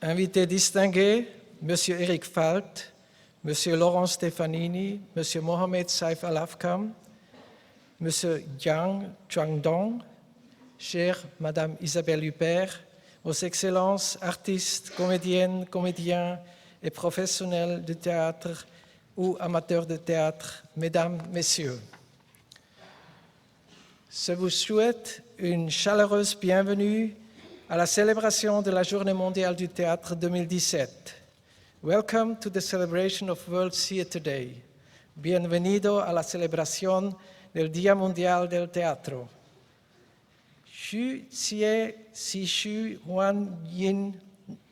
Invités distingués, M. Eric Falk, M. Laurent Stefanini, M. Mohamed Saif Al-Afkam, M. Yang Chuangdong, chère Madame Isabelle Huppert, Vos Excellences, artistes, comédiennes, comédiens et professionnels du théâtre ou amateurs de théâtre, Mesdames, Messieurs. Je vous souhaite une chaleureuse bienvenue à la célébration de la Journée mondiale du théâtre 2017. Welcome to the celebration of World Theatre Day. Bienvenido a la celebración del Día Mundial del Teatro. Xu Xie Si Xu Huan Yin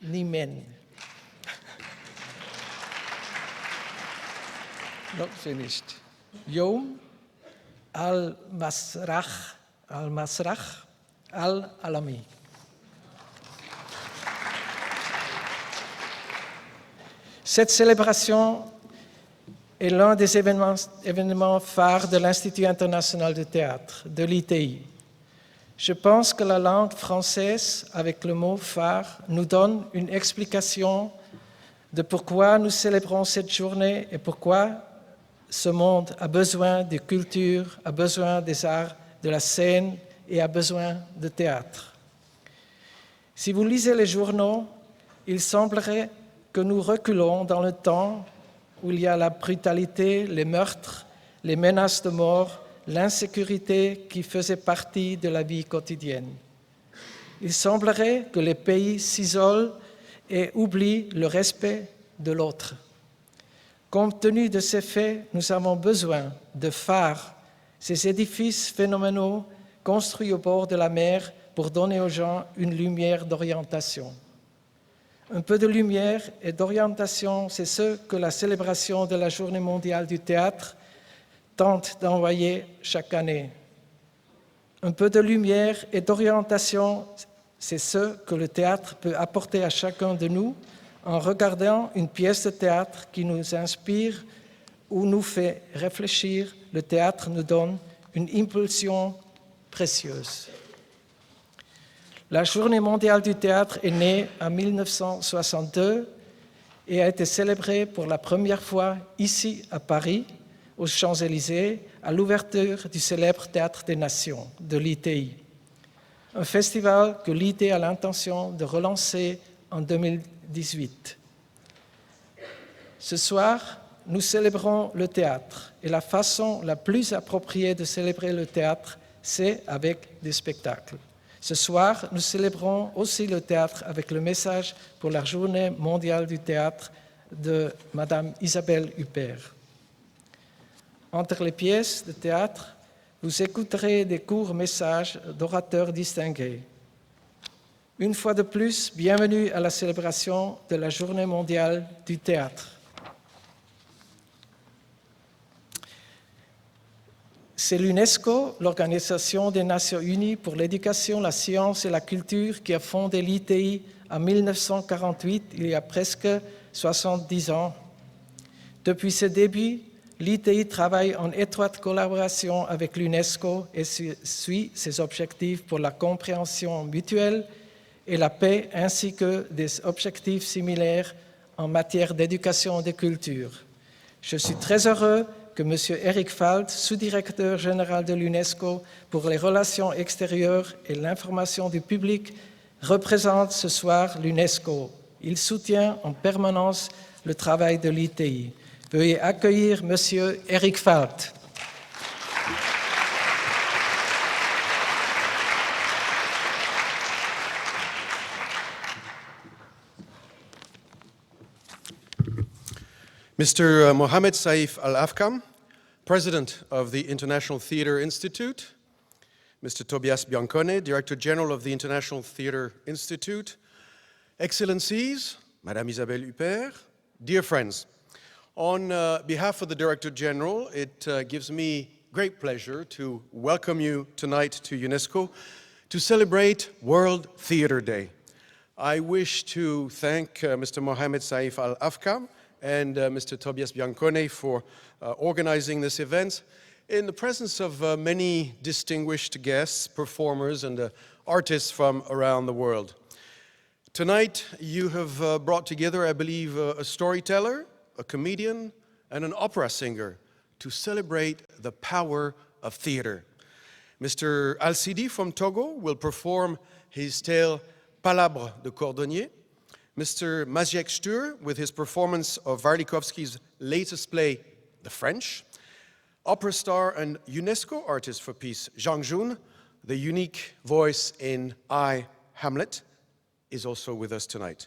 Nimen. Not finished. Yom al-Masrach al-Alami. Cette célébration est l'un des événements phares de l'Institut international du théâtre, de l'ITI. Je pense que la langue française, avec le mot phare, nous donne une explication de pourquoi nous célébrons cette journée et pourquoi ce monde a besoin de culture, a besoin des arts, de la scène et a besoin de théâtre. Si vous lisez les journaux, il semblerait que nous reculons dans le temps où il y a la brutalité, les meurtres, les menaces de mort, l'insécurité qui faisait partie de la vie quotidienne. Il semblerait que les pays s'isolent et oublient le respect de l'autre. Compte tenu de ces faits, nous avons besoin de phares, ces édifices phénoménaux construits au bord de la mer pour donner aux gens une lumière d'orientation. Un peu de lumière et d'orientation, c'est ce que la célébration de la Journée mondiale du théâtre tente d'envoyer chaque année. Un peu de lumière et d'orientation, c'est ce que le théâtre peut apporter à chacun de nous en regardant une pièce de théâtre qui nous inspire ou nous fait réfléchir. Le théâtre nous donne une impulsion précieuse. La Journée mondiale du théâtre est née en 1962 et a été célébrée pour la première fois ici à Paris, aux Champs-Élysées, à l'ouverture du célèbre Théâtre des Nations de l'ITI. Un festival que l'ITI a l'intention de relancer en 2018. Ce soir, nous célébrons le théâtre et la façon la plus appropriée de célébrer le théâtre, c'est avec des spectacles. Ce soir, nous célébrons aussi le théâtre avec le message pour la Journée mondiale du théâtre de Madame Isabelle Huppert. Entre les pièces de théâtre, vous écouterez des courts messages d'orateurs distingués. Une fois de plus, bienvenue à la célébration de la Journée mondiale du théâtre. C'est l'UNESCO, l'Organisation des Nations Unies pour l'éducation, la science et la culture, qui a fondé l'ITI en 1948, il y a presque 70 ans. Depuis ses débuts, l'ITI travaille en étroite collaboration avec l'UNESCO et suit ses objectifs pour la compréhension mutuelle et la paix, ainsi que des objectifs similaires en matière d'éducation et de culture. Je suis très heureux que M. Eric Falk, sous-directeur général de l'UNESCO pour les relations extérieures et l'information du public, représente ce soir l'UNESCO. Il soutient en permanence le travail de l'ITI. Veuillez accueillir M. Eric Falk. Mr. Mohamed Saif Al-Afkam, President of the International Theatre Institute, Mr. Tobias Biancone, Director General of the International Theatre Institute, Excellencies, Madame Isabelle Huppert, dear friends, on behalf of the Director General, it gives me great pleasure to welcome you tonight to UNESCO to celebrate World Theatre Day. I wish to thank Mr. Mohamed Saif Al-Afkam and Mr. Tobias Biancone for organizing this event in the presence of many distinguished guests, performers, and artists from around the world. Tonight, you have brought together, I believe, a storyteller, a comedian, and an opera singer to celebrate the power of theater. Mr. Alcidi from Togo will perform his tale Palabre de Cordonnier. Mr. Maciek Stur with his performance of Warlikowski's latest play, The French. Opera star and UNESCO artist for peace, Zhang Jun, the unique voice in I, Hamlet, is also with us tonight.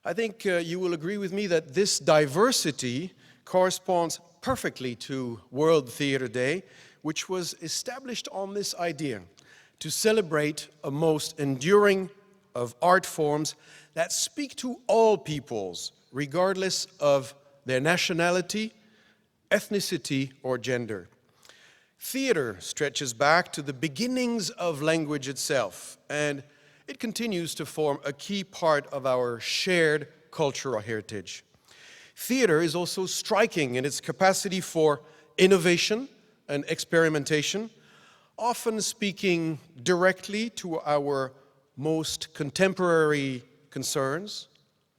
I think you will agree with me that this diversity corresponds perfectly to World Theatre Day, which was established on this idea to celebrate a most enduring of art forms that speak to all peoples, regardless of their nationality, ethnicity, or gender. Theater stretches back to the beginnings of language itself, and it continues to form a key part of our shared cultural heritage. Theater is also striking in its capacity for innovation and experimentation, often speaking directly to our most contemporary concerns,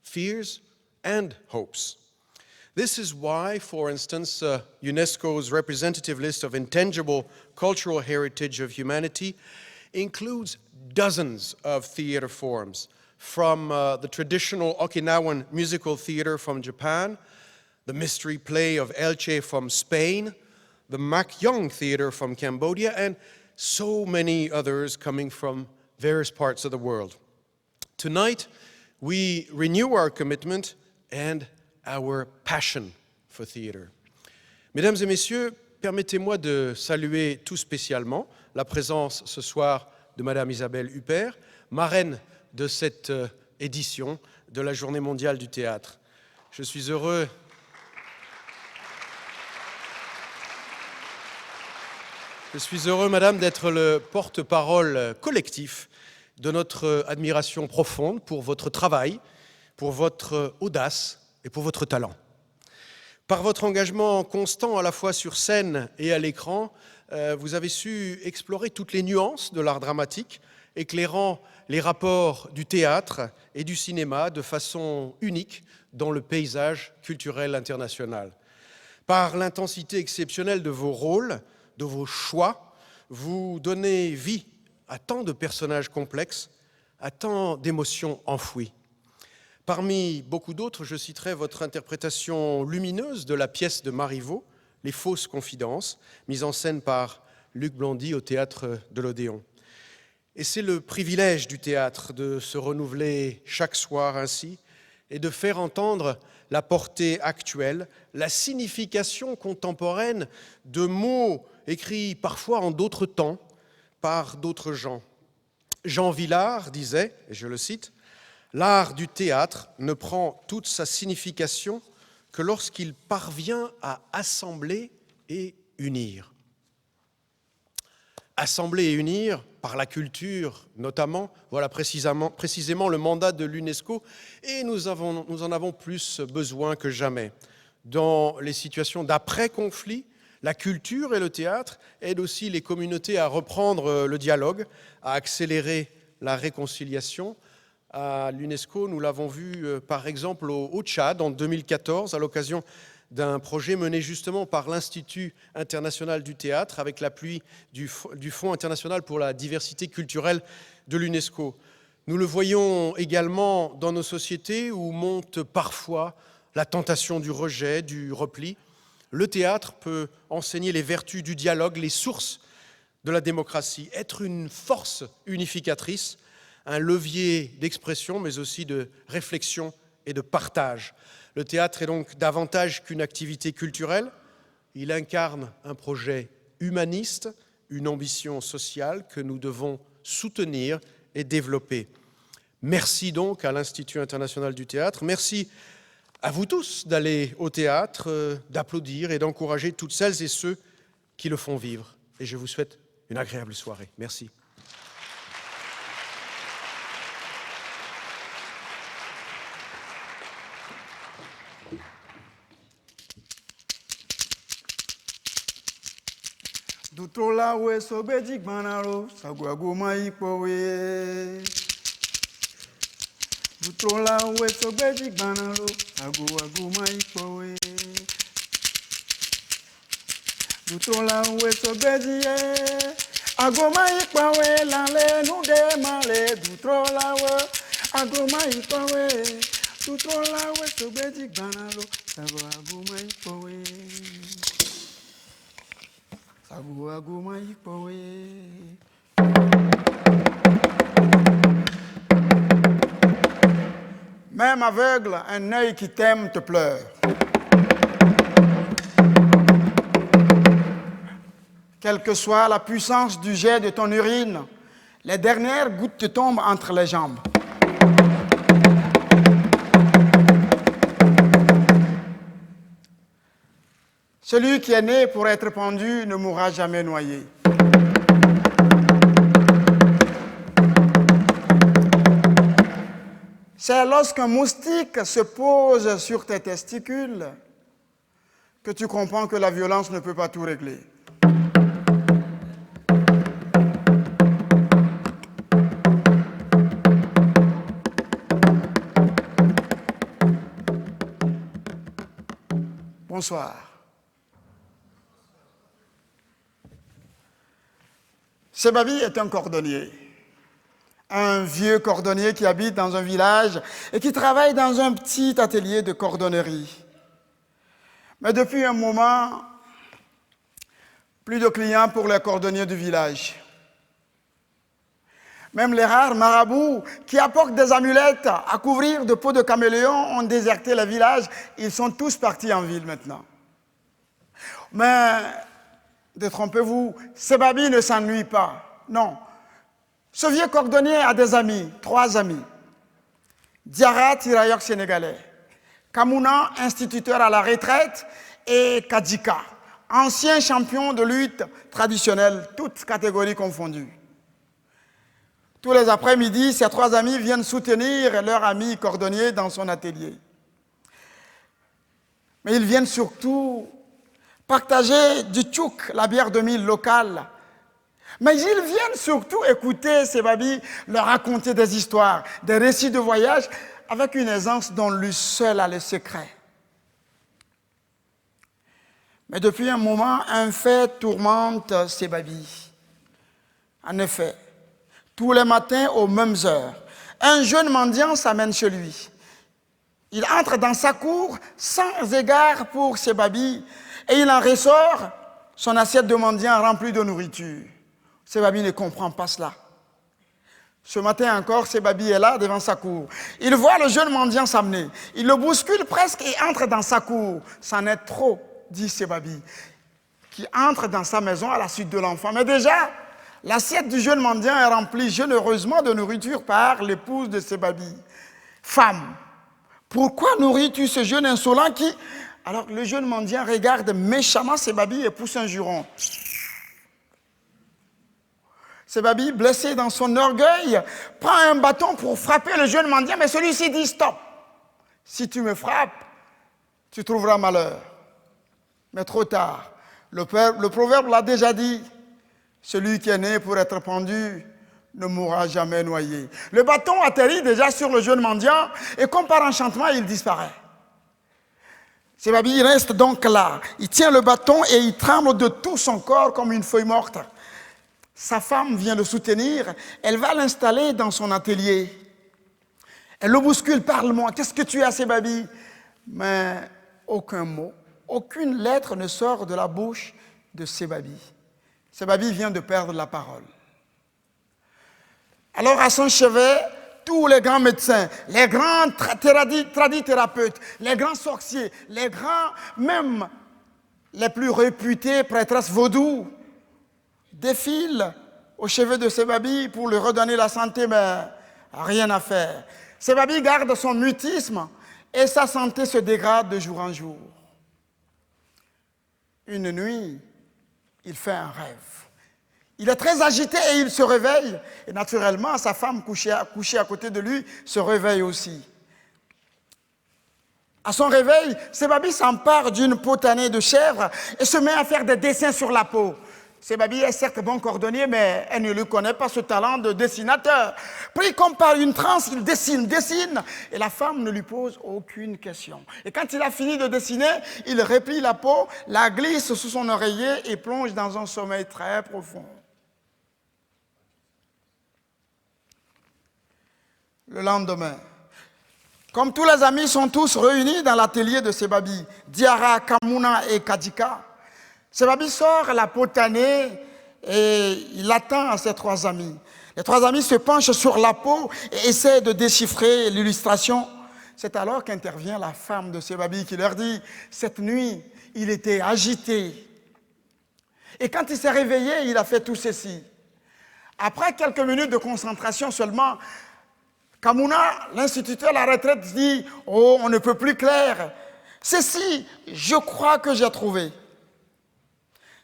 fears, and hopes. This is why, for instance, UNESCO's representative list of intangible cultural heritage of humanity includes dozens of theater forms, from the traditional Okinawan musical theater from Japan, the mystery play of Elche from Spain, the Makyong theater from Cambodia, and so many others coming from various parts of the world. Tonight, we renew our commitment and our passion for theater. Mesdames et messieurs, permettez-moi de saluer tout spécialement la présence ce soir de Madame Isabelle Huppert, marraine de cette édition de la Journée mondiale du théâtre. Je suis heureux Madame, d'être le porte-parole collectif de notre admiration profonde pour votre travail, pour votre audace et pour votre talent. Par votre engagement constant à la fois sur scène et à l'écran, vous avez su explorer toutes les nuances de l'art dramatique, éclairant les rapports du théâtre et du cinéma de façon unique dans le paysage culturel international. Par l'intensité exceptionnelle de vos rôles, de vos choix, vous donnez vie à tant de personnages complexes, à tant d'émotions enfouies. Parmi beaucoup d'autres, je citerai votre interprétation lumineuse de la pièce de Marivaux, Les fausses confidences, mise en scène par Luc Blondy au théâtre de l'Odéon. Et c'est le privilège du théâtre de se renouveler chaque soir ainsi et de faire entendre la portée actuelle, la signification contemporaine de mots écrits parfois en d'autres temps par d'autres gens. Jean Vilar disait, et je le cite, « L'art du théâtre ne prend toute sa signification que lorsqu'il parvient à assembler et unir. » Assembler et unir par la culture notamment, voilà précisément le mandat de l'UNESCO, et nous en avons plus besoin que jamais. Dans les situations d'après-conflit, la culture et le théâtre aident aussi les communautés à reprendre le dialogue, à accélérer la réconciliation. À l'UNESCO, nous l'avons vu par exemple au Tchad en 2014 à l'occasion d'un projet mené justement par l'Institut international du théâtre avec l'appui du Fonds international pour la diversité culturelle de l'UNESCO. Nous le voyons également dans nos sociétés où monte parfois la tentation du rejet, du repli. Le théâtre peut enseigner les vertus du dialogue, les sources de la démocratie, être une force unificatrice, un levier d'expression, mais aussi de réflexion et de partage. Le théâtre est donc davantage qu'une activité culturelle. Il incarne un projet humaniste, une ambition sociale que nous devons soutenir et développer. Merci donc à l'Institut international du théâtre. Merci à vous tous d'aller au théâtre, d'applaudir et d'encourager toutes celles et ceux qui le font vivre. Et je vous souhaite une agréable soirée. Merci. Dutola we sobeji gbanaro sagwago mai powe Dutola we sobeji banalo, agu agu maipoe. Dutola we sobeji agu maipoe lale nude male. Dutola we agu maipoe. Dutola we sobeji banalo, agu maipoe. Agu agu maipoe. Même aveugle, un œil qui t'aime te pleure. Quelle que soit la puissance du jet de ton urine, les dernières gouttes te tombent entre les jambes. Celui qui est né pour être pendu ne mourra jamais noyé. C'est lorsqu'un moustique se pose sur tes testicules que tu comprends que la violence ne peut pas tout régler. Bonsoir. Sebabi est un cordonnier. Un vieux cordonnier qui habite dans un village et qui travaille dans un petit atelier de cordonnerie. Mais depuis un moment, plus de clients pour les cordonniers du village. Même les rares marabouts qui apportent des amulettes à couvrir de peau de caméléon ont déserté le village. Ils sont tous partis en ville maintenant. Mais, détrompez-vous, Sebabi ne s'ennuie pas. Non. Ce vieux cordonnier a des amis, 3 amis. Diarra, tirailleur sénégalais. Kamouna, instituteur à la retraite. Et Kadjika, ancien champion de lutte traditionnelle, toutes catégories confondues. Tous les après-midi, ces 3 amis viennent soutenir leur ami cordonnier dans son atelier. Mais ils viennent surtout partager du tchouk, la bière de mille locale. Mais ils viennent surtout écouter Sebabi leur raconter des histoires, des récits de voyage avec une aisance dont lui seul a le secret. Mais depuis un moment, un fait tourmente Sebabi. En effet, tous les matins aux mêmes heures, un jeune mendiant s'amène chez lui. Il entre dans sa cour sans égard pour Sebabi et il en ressort son assiette de mendiant remplie de nourriture. Sebabi ne comprend pas cela. Ce matin encore, Sebabi est là devant sa cour. Il voit le jeune mendiant s'amener. Il le bouscule presque et entre dans sa cour. C'en est trop, dit Sebabi, qui entre dans sa maison à la suite de l'enfant. Mais déjà, l'assiette du jeune mendiant est remplie généreusement de nourriture par l'épouse de Sebabi. Femme, pourquoi nourris-tu ce jeune insolent qui... Alors le jeune mendiant regarde méchamment Sebabi et pousse un juron. Sebabi, blessé dans son orgueil, prend un bâton pour frapper le jeune mendiant, mais celui-ci dit « Stop, si tu me frappes, tu trouveras malheur. » Mais trop tard, le proverbe l'a déjà dit, « Celui qui est né pour être pendu ne mourra jamais noyé. » Le bâton atterrit déjà sur le jeune mendiant et comme par enchantement, il disparaît. Sebabi reste donc là, il tient le bâton et il tremble de tout son corps comme une feuille morte. Sa femme vient le soutenir, elle va l'installer dans son atelier. Elle le bouscule, parle-moi, qu'est-ce que tu as, Sebabi? Mais aucun mot, aucune lettre ne sort de la bouche de Sebabi. Sebabi vient de perdre la parole. Alors à son chevet, tous les grands médecins, les grands tradithérapeutes, les grands sorciers, les grands, même les plus réputés prêtresses vaudou, défile au chevet de Sebabi pour lui redonner la santé, mais rien à faire. Sebabi garde son mutisme et sa santé se dégrade de jour en jour. Une nuit, il fait un rêve. Il est très agité et il se réveille. Et naturellement, sa femme couchée à côté de lui se réveille aussi. À son réveil, Sebabi s'empare d'une peau tannée de chèvre et se met à faire des dessins sur la peau. Sebabi est certes bon cordonnier, mais elle ne lui connaît pas ce talent de dessinateur. Pris comme par une transe, il dessine, et la femme ne lui pose aucune question. Et quand il a fini de dessiner, il replie la peau, la glisse sous son oreiller et plonge dans un sommeil très profond. Le lendemain, comme tous les amis sont tous réunis dans l'atelier de Sebabi, Diarra, Kamuna et Kadika, Sebabi sort la peau tannée et il attend ses 3 amis. Les 3 amis se penchent sur la peau et essaient de déchiffrer l'illustration. C'est alors qu'intervient la femme de Sebabi qui leur dit « Cette nuit, il était agité. Et quand il s'est réveillé, il a fait tout ceci. » Après quelques minutes de concentration seulement, Kamuna, l'instituteur à la retraite, dit « Oh, on ne peut plus clair. Ceci, je crois que j'ai trouvé. »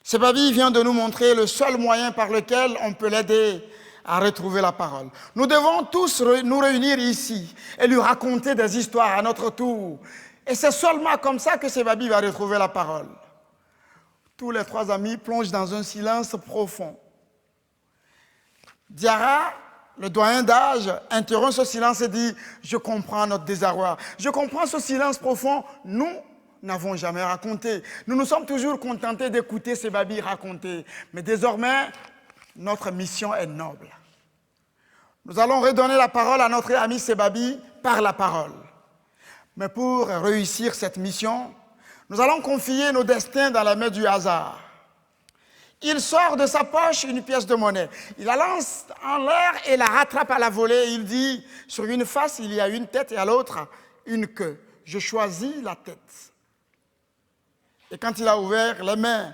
Sebabi vient de nous montrer le seul moyen par lequel on peut l'aider à retrouver la parole. Nous devons tous nous réunir ici et lui raconter des histoires à notre tour. Et c'est seulement comme ça que Sebabi va retrouver la parole. Tous les 3 amis plongent dans un silence profond. Diarra, le doyen d'âge, interrompt ce silence et dit « Je comprends notre désarroi. Je comprends ce silence profond. Nous n'avons jamais raconté. Nous nous sommes toujours contentés d'écouter Sebabi raconter. Mais désormais, notre mission est noble. Nous allons redonner la parole à notre ami Sebabi par la parole. Mais pour réussir cette mission, nous allons confier nos destins dans la main du hasard. Il sort de sa poche une pièce de monnaie. Il la lance en l'air et la rattrape à la volée. Il dit, sur une face, il y a une tête et à l'autre, une queue. Je choisis la tête. Et quand il a ouvert les mains,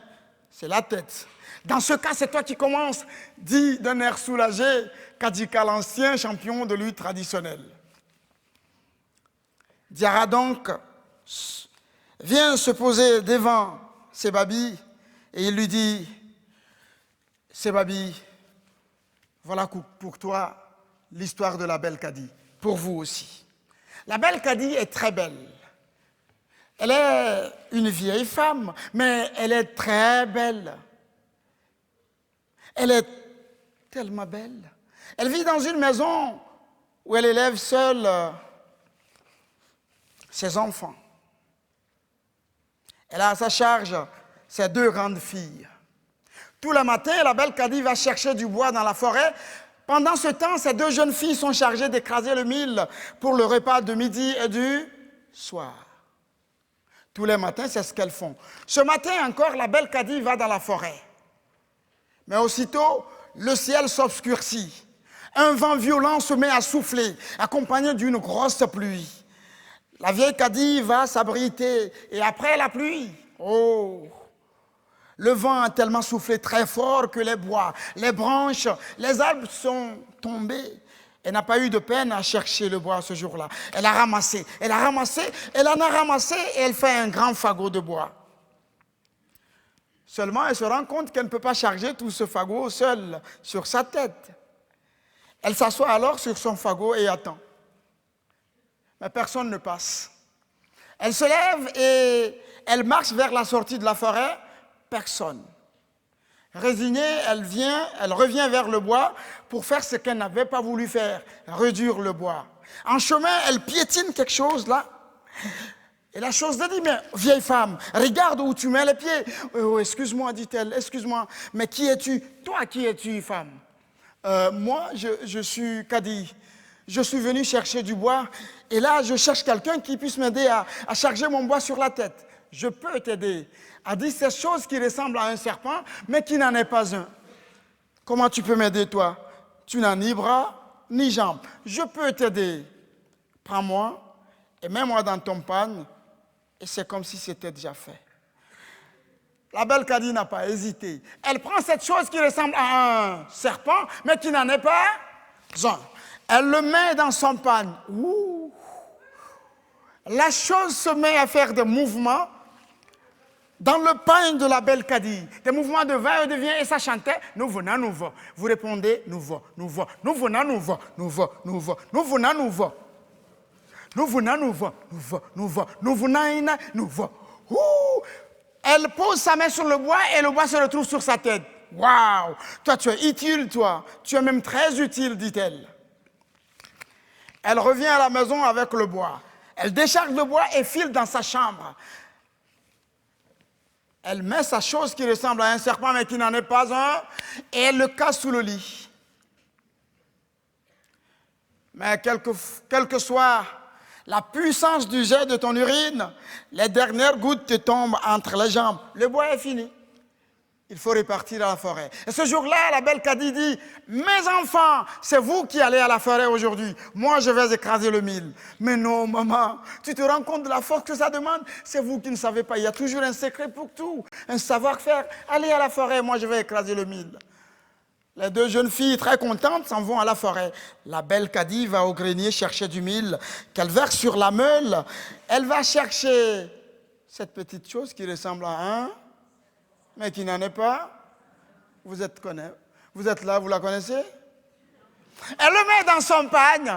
c'est la tête. Dans ce cas, c'est toi qui commences, dit d'un air soulagé Kadika, l'ancien champion de lutte traditionnelle. Diarra donc vient se poser devant Sebabi et il lui dit « Sebabi, voilà pour toi l'histoire de la belle Kadi, pour vous aussi. La belle Kadi est très belle. Elle est une vieille femme, mais elle est très belle. Elle est tellement belle. Elle vit dans une maison où elle élève seule ses enfants. Elle a à sa charge ses 2 grandes filles. Tout le matin, la belle Kadi va chercher du bois dans la forêt. Pendant ce temps, ces 2 jeunes filles sont chargées d'écraser le mil pour le repas de midi et du soir. Tous les matins, c'est ce qu'elles font. Ce matin encore, la belle Kadi va dans la forêt. Mais aussitôt, le ciel s'obscurcit. Un vent violent se met à souffler, accompagné d'une grosse pluie. La vieille Kadi va s'abriter. Et après la pluie, oh, le vent a tellement soufflé très fort que les bois, les branches, les arbres sont tombés. Elle n'a pas eu de peine à chercher le bois ce jour-là. Elle a ramassé, elle en a ramassé et elle fait un grand fagot de bois. Seulement, elle se rend compte qu'elle ne peut pas charger tout ce fagot seule sur sa tête. Elle s'assoit alors sur son fagot et attend. Mais personne ne passe. Elle se lève et elle marche vers la sortie de la forêt. Personne. Résignée, elle revient vers le bois pour faire ce qu'elle n'avait pas voulu faire, réduire le bois. En chemin, elle piétine quelque chose là. Et la chose dit, mais vieille femme, regarde où tu mets les pieds. Oh, excuse-moi, dit-elle, excuse-moi. Mais qui es-tu? Toi, qui es-tu, femme? Moi, je suis Kadi. Je suis venu chercher du bois. Et là, je cherche quelqu'un qui puisse m'aider à charger mon bois sur la tête. Je peux t'aider. A dit cette chose qui ressemble à un serpent, mais qui n'en est pas un. Comment tu peux m'aider, toi? Tu n'as ni bras, ni jambes. Je peux t'aider. Prends-moi et mets-moi dans ton panne. Et c'est comme si c'était déjà fait. La belle Kadi n'a pas hésité. Elle prend cette chose qui ressemble à un serpent, mais qui n'en est pas un. Elle le met dans son panne. Ouh. La chose se met à faire des mouvements dans le pain de la belle Kadi. Des mouvements de va et de vient, et ça chantait « Nous venons, nous va ». Vous répondez « Nous va, nous va, nous venons, nous va, nous va, nous va, nous venons, nous va ». Nous venons, nous va, nous va, nous va, nous venons, nous va. Elle pose sa main sur le bois et le bois se retrouve sur sa tête. Waouh, toi tu es utile, toi. Tu es même très utile, dit-elle. Elle revient à la maison avec le bois. Elle décharge le bois et file dans sa chambre. Elle met sa chose qui ressemble à un serpent, mais qui n'en est pas un, et elle le cache sous le lit. Mais quelle que soit la puissance du jet de ton urine, les dernières gouttes te tombent entre les jambes. Le bois est fini. Il faut repartir à la forêt. Et ce jour-là, la belle Kadi dit, « Mes enfants, c'est vous qui allez à la forêt aujourd'hui. Moi, je vais écraser le mil. » Mais non, maman, tu te rends compte de la force que ça demande? C'est vous qui ne savez pas. Il y a toujours un secret pour tout, un savoir-faire. Allez à la forêt, moi, je vais écraser le mil. Les deux jeunes filles, très contentes, s'en vont à la forêt. La belle Kadi va au grenier chercher du mil qu'elle verse sur la meule. Elle va chercher cette petite chose qui ressemble à un... mais qui n'en est pas. Vous êtes là, vous la connaissez? Elle le met dans son pagne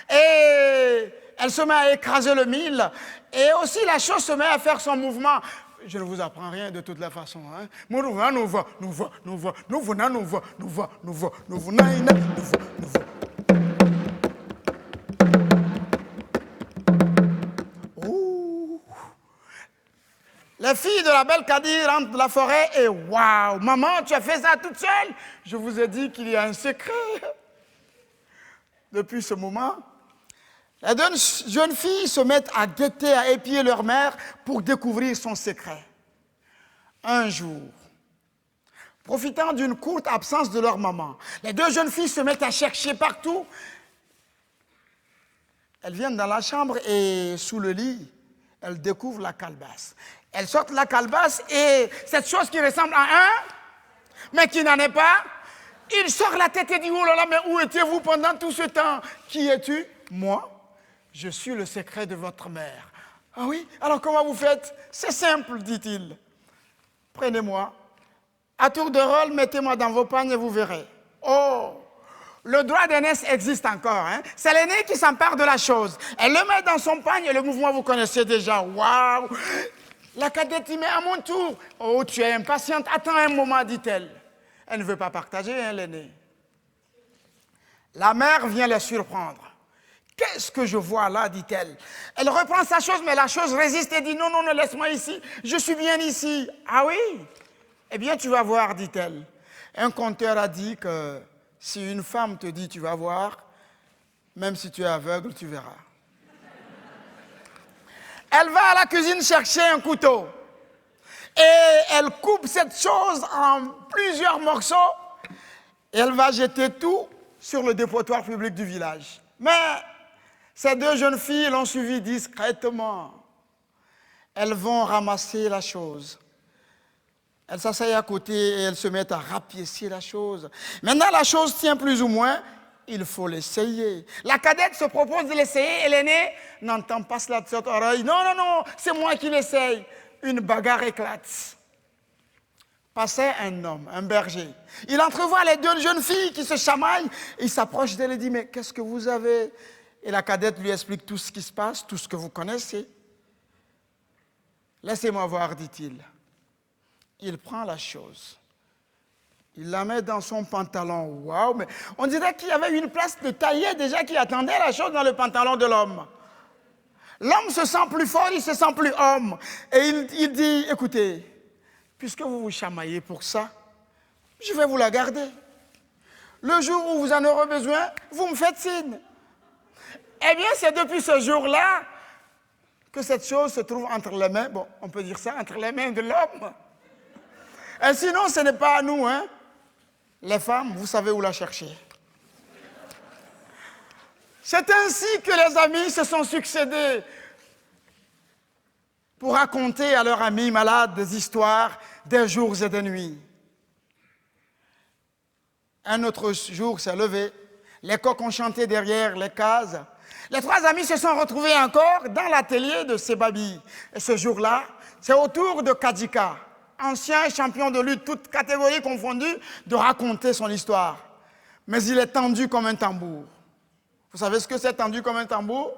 et elle se met à écraser le mil. Et aussi la chose se met à faire son mouvement. Je ne vous apprends rien de toute la façon. Les filles de la belle Kadi rentrent de la forêt et waouh, maman, tu as fait ça toute seule? Je vous ai dit qu'il y a un secret. Depuis ce moment, les deux jeunes filles se mettent à guetter, à épier leur mère pour découvrir son secret. Un jour, profitant d'une courte absence de leur maman, les deux jeunes filles se mettent à chercher partout. Elles viennent dans la chambre et sous le lit, elles découvrent la calebasse. Elles sortent la calebasse et cette chose qui ressemble à un, mais qui n'en est pas, il sort la tête et dit, oh là là, mais où étiez-vous pendant tout ce temps? Qui es-tu? Moi, je suis le secret de votre mère. Ah oui? Alors comment vous faites? C'est simple, dit-il. Prenez-moi. À tour de rôle, mettez-moi dans vos pagnes et vous verrez. Oh! Le droit d'aînesse existe encore. Hein? C'est l'aîné qui s'empare de la chose. Elle le met dans son pagne et le mouvement, vous connaissez déjà. Waouh! La cadette y met à mon tour. Oh, tu es impatiente. Attends un moment, dit-elle. Elle ne veut pas partager, hein, l'aîné. La mère vient la surprendre. Qu'est-ce que je vois là, dit-elle. Elle reprend sa chose, mais la chose résiste et dit, non, non, non, laisse-moi ici. Je suis bien ici. Ah oui? Eh bien, tu vas voir, dit-elle. Un conteur a dit que si une femme te dit, tu vas voir, même si tu es aveugle, tu verras. Elle va à la cuisine chercher un couteau et elle coupe cette chose en plusieurs morceaux et elle va jeter tout sur le dépotoir public du village. Mais ces deux jeunes filles l'ont suivi discrètement. Elles vont ramasser la chose. Elles s'asseyent à côté et elles se mettent à rapiécer la chose. Maintenant, la chose tient plus ou moins. Il faut l'essayer. La cadette se propose de l'essayer et l'aîné n'entend pas cela de cette oreille. Non, non, non, c'est moi qui l'essaye. Une bagarre éclate. Passait un homme, un berger. Il entrevoit les deux jeunes filles qui se chamaillent. Il s'approche d'elle et dit, mais qu'est-ce que vous avez? Et la cadette lui explique tout ce qui se passe, tout ce que vous connaissez. Laissez-moi voir, dit-il. Il prend la chose. Il la met dans son pantalon. Waouh, mais on dirait qu'il y avait une place de taillé déjà qui attendait la chose dans le pantalon de l'homme. L'homme se sent plus fort, il se sent plus homme. Et il dit, écoutez, puisque vous vous chamaillez pour ça, je vais vous la garder. Le jour où vous en aurez besoin, vous me faites signe. Eh bien, c'est depuis ce jour-là que cette chose se trouve entre les mains, bon, on peut dire ça, entre les mains de l'homme. Et sinon, ce n'est pas à nous, hein. Les femmes, vous savez où la chercher. C'est ainsi que les amis se sont succédés pour raconter à leurs amis malades des histoires des jours et des nuits. Un autre jour s'est levé, les coqs ont chanté derrière les cases. Les trois amis se sont retrouvés encore dans l'atelier de Sebabi. Et ce jour-là, c'est au tour de Kadika, ancien champion de lutte, toutes catégories confondues, de raconter son histoire. Mais il est tendu comme un tambour. Vous savez ce que c'est tendu comme un tambour?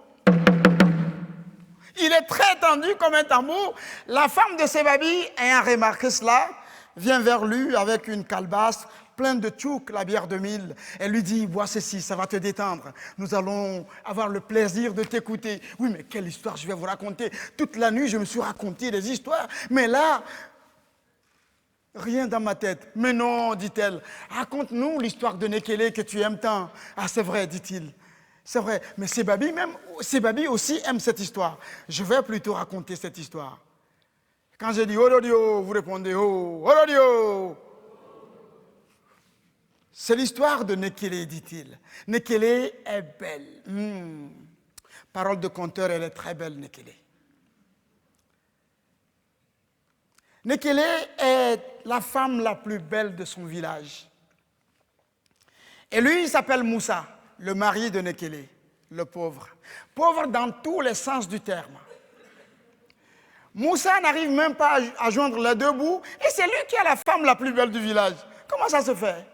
Il est très tendu comme un tambour. La femme de Sebabi, ayant remarqué cela, vient vers lui avec une calebasse pleine de tchouk, la bière de mille. Elle lui dit, bois ceci, ça va te détendre. Nous allons avoir le plaisir de t'écouter. Oui, mais quelle histoire je vais vous raconter? Toute la nuit, je me suis raconté des histoires. Mais là, rien dans ma tête. Mais non, dit-elle, raconte-nous l'histoire de Nekele que tu aimes tant. Ah, c'est vrai, dit-il. C'est vrai, mais Sébabi aussi aime cette histoire. Je vais plutôt raconter cette histoire. Quand je dis Orodio, vous répondez Oh, Orodio. C'est l'histoire de Nekele, dit-il. Nekele est belle. Parole de conteur, elle est très belle, Nekele. Nekele est la femme la plus belle de son village. Et lui, il s'appelle Moussa, le mari de Nekele, le pauvre. Pauvre dans tous les sens du terme. Moussa n'arrive même pas à joindre les deux bouts, et c'est lui qui est la femme la plus belle du village. Comment ça se fait?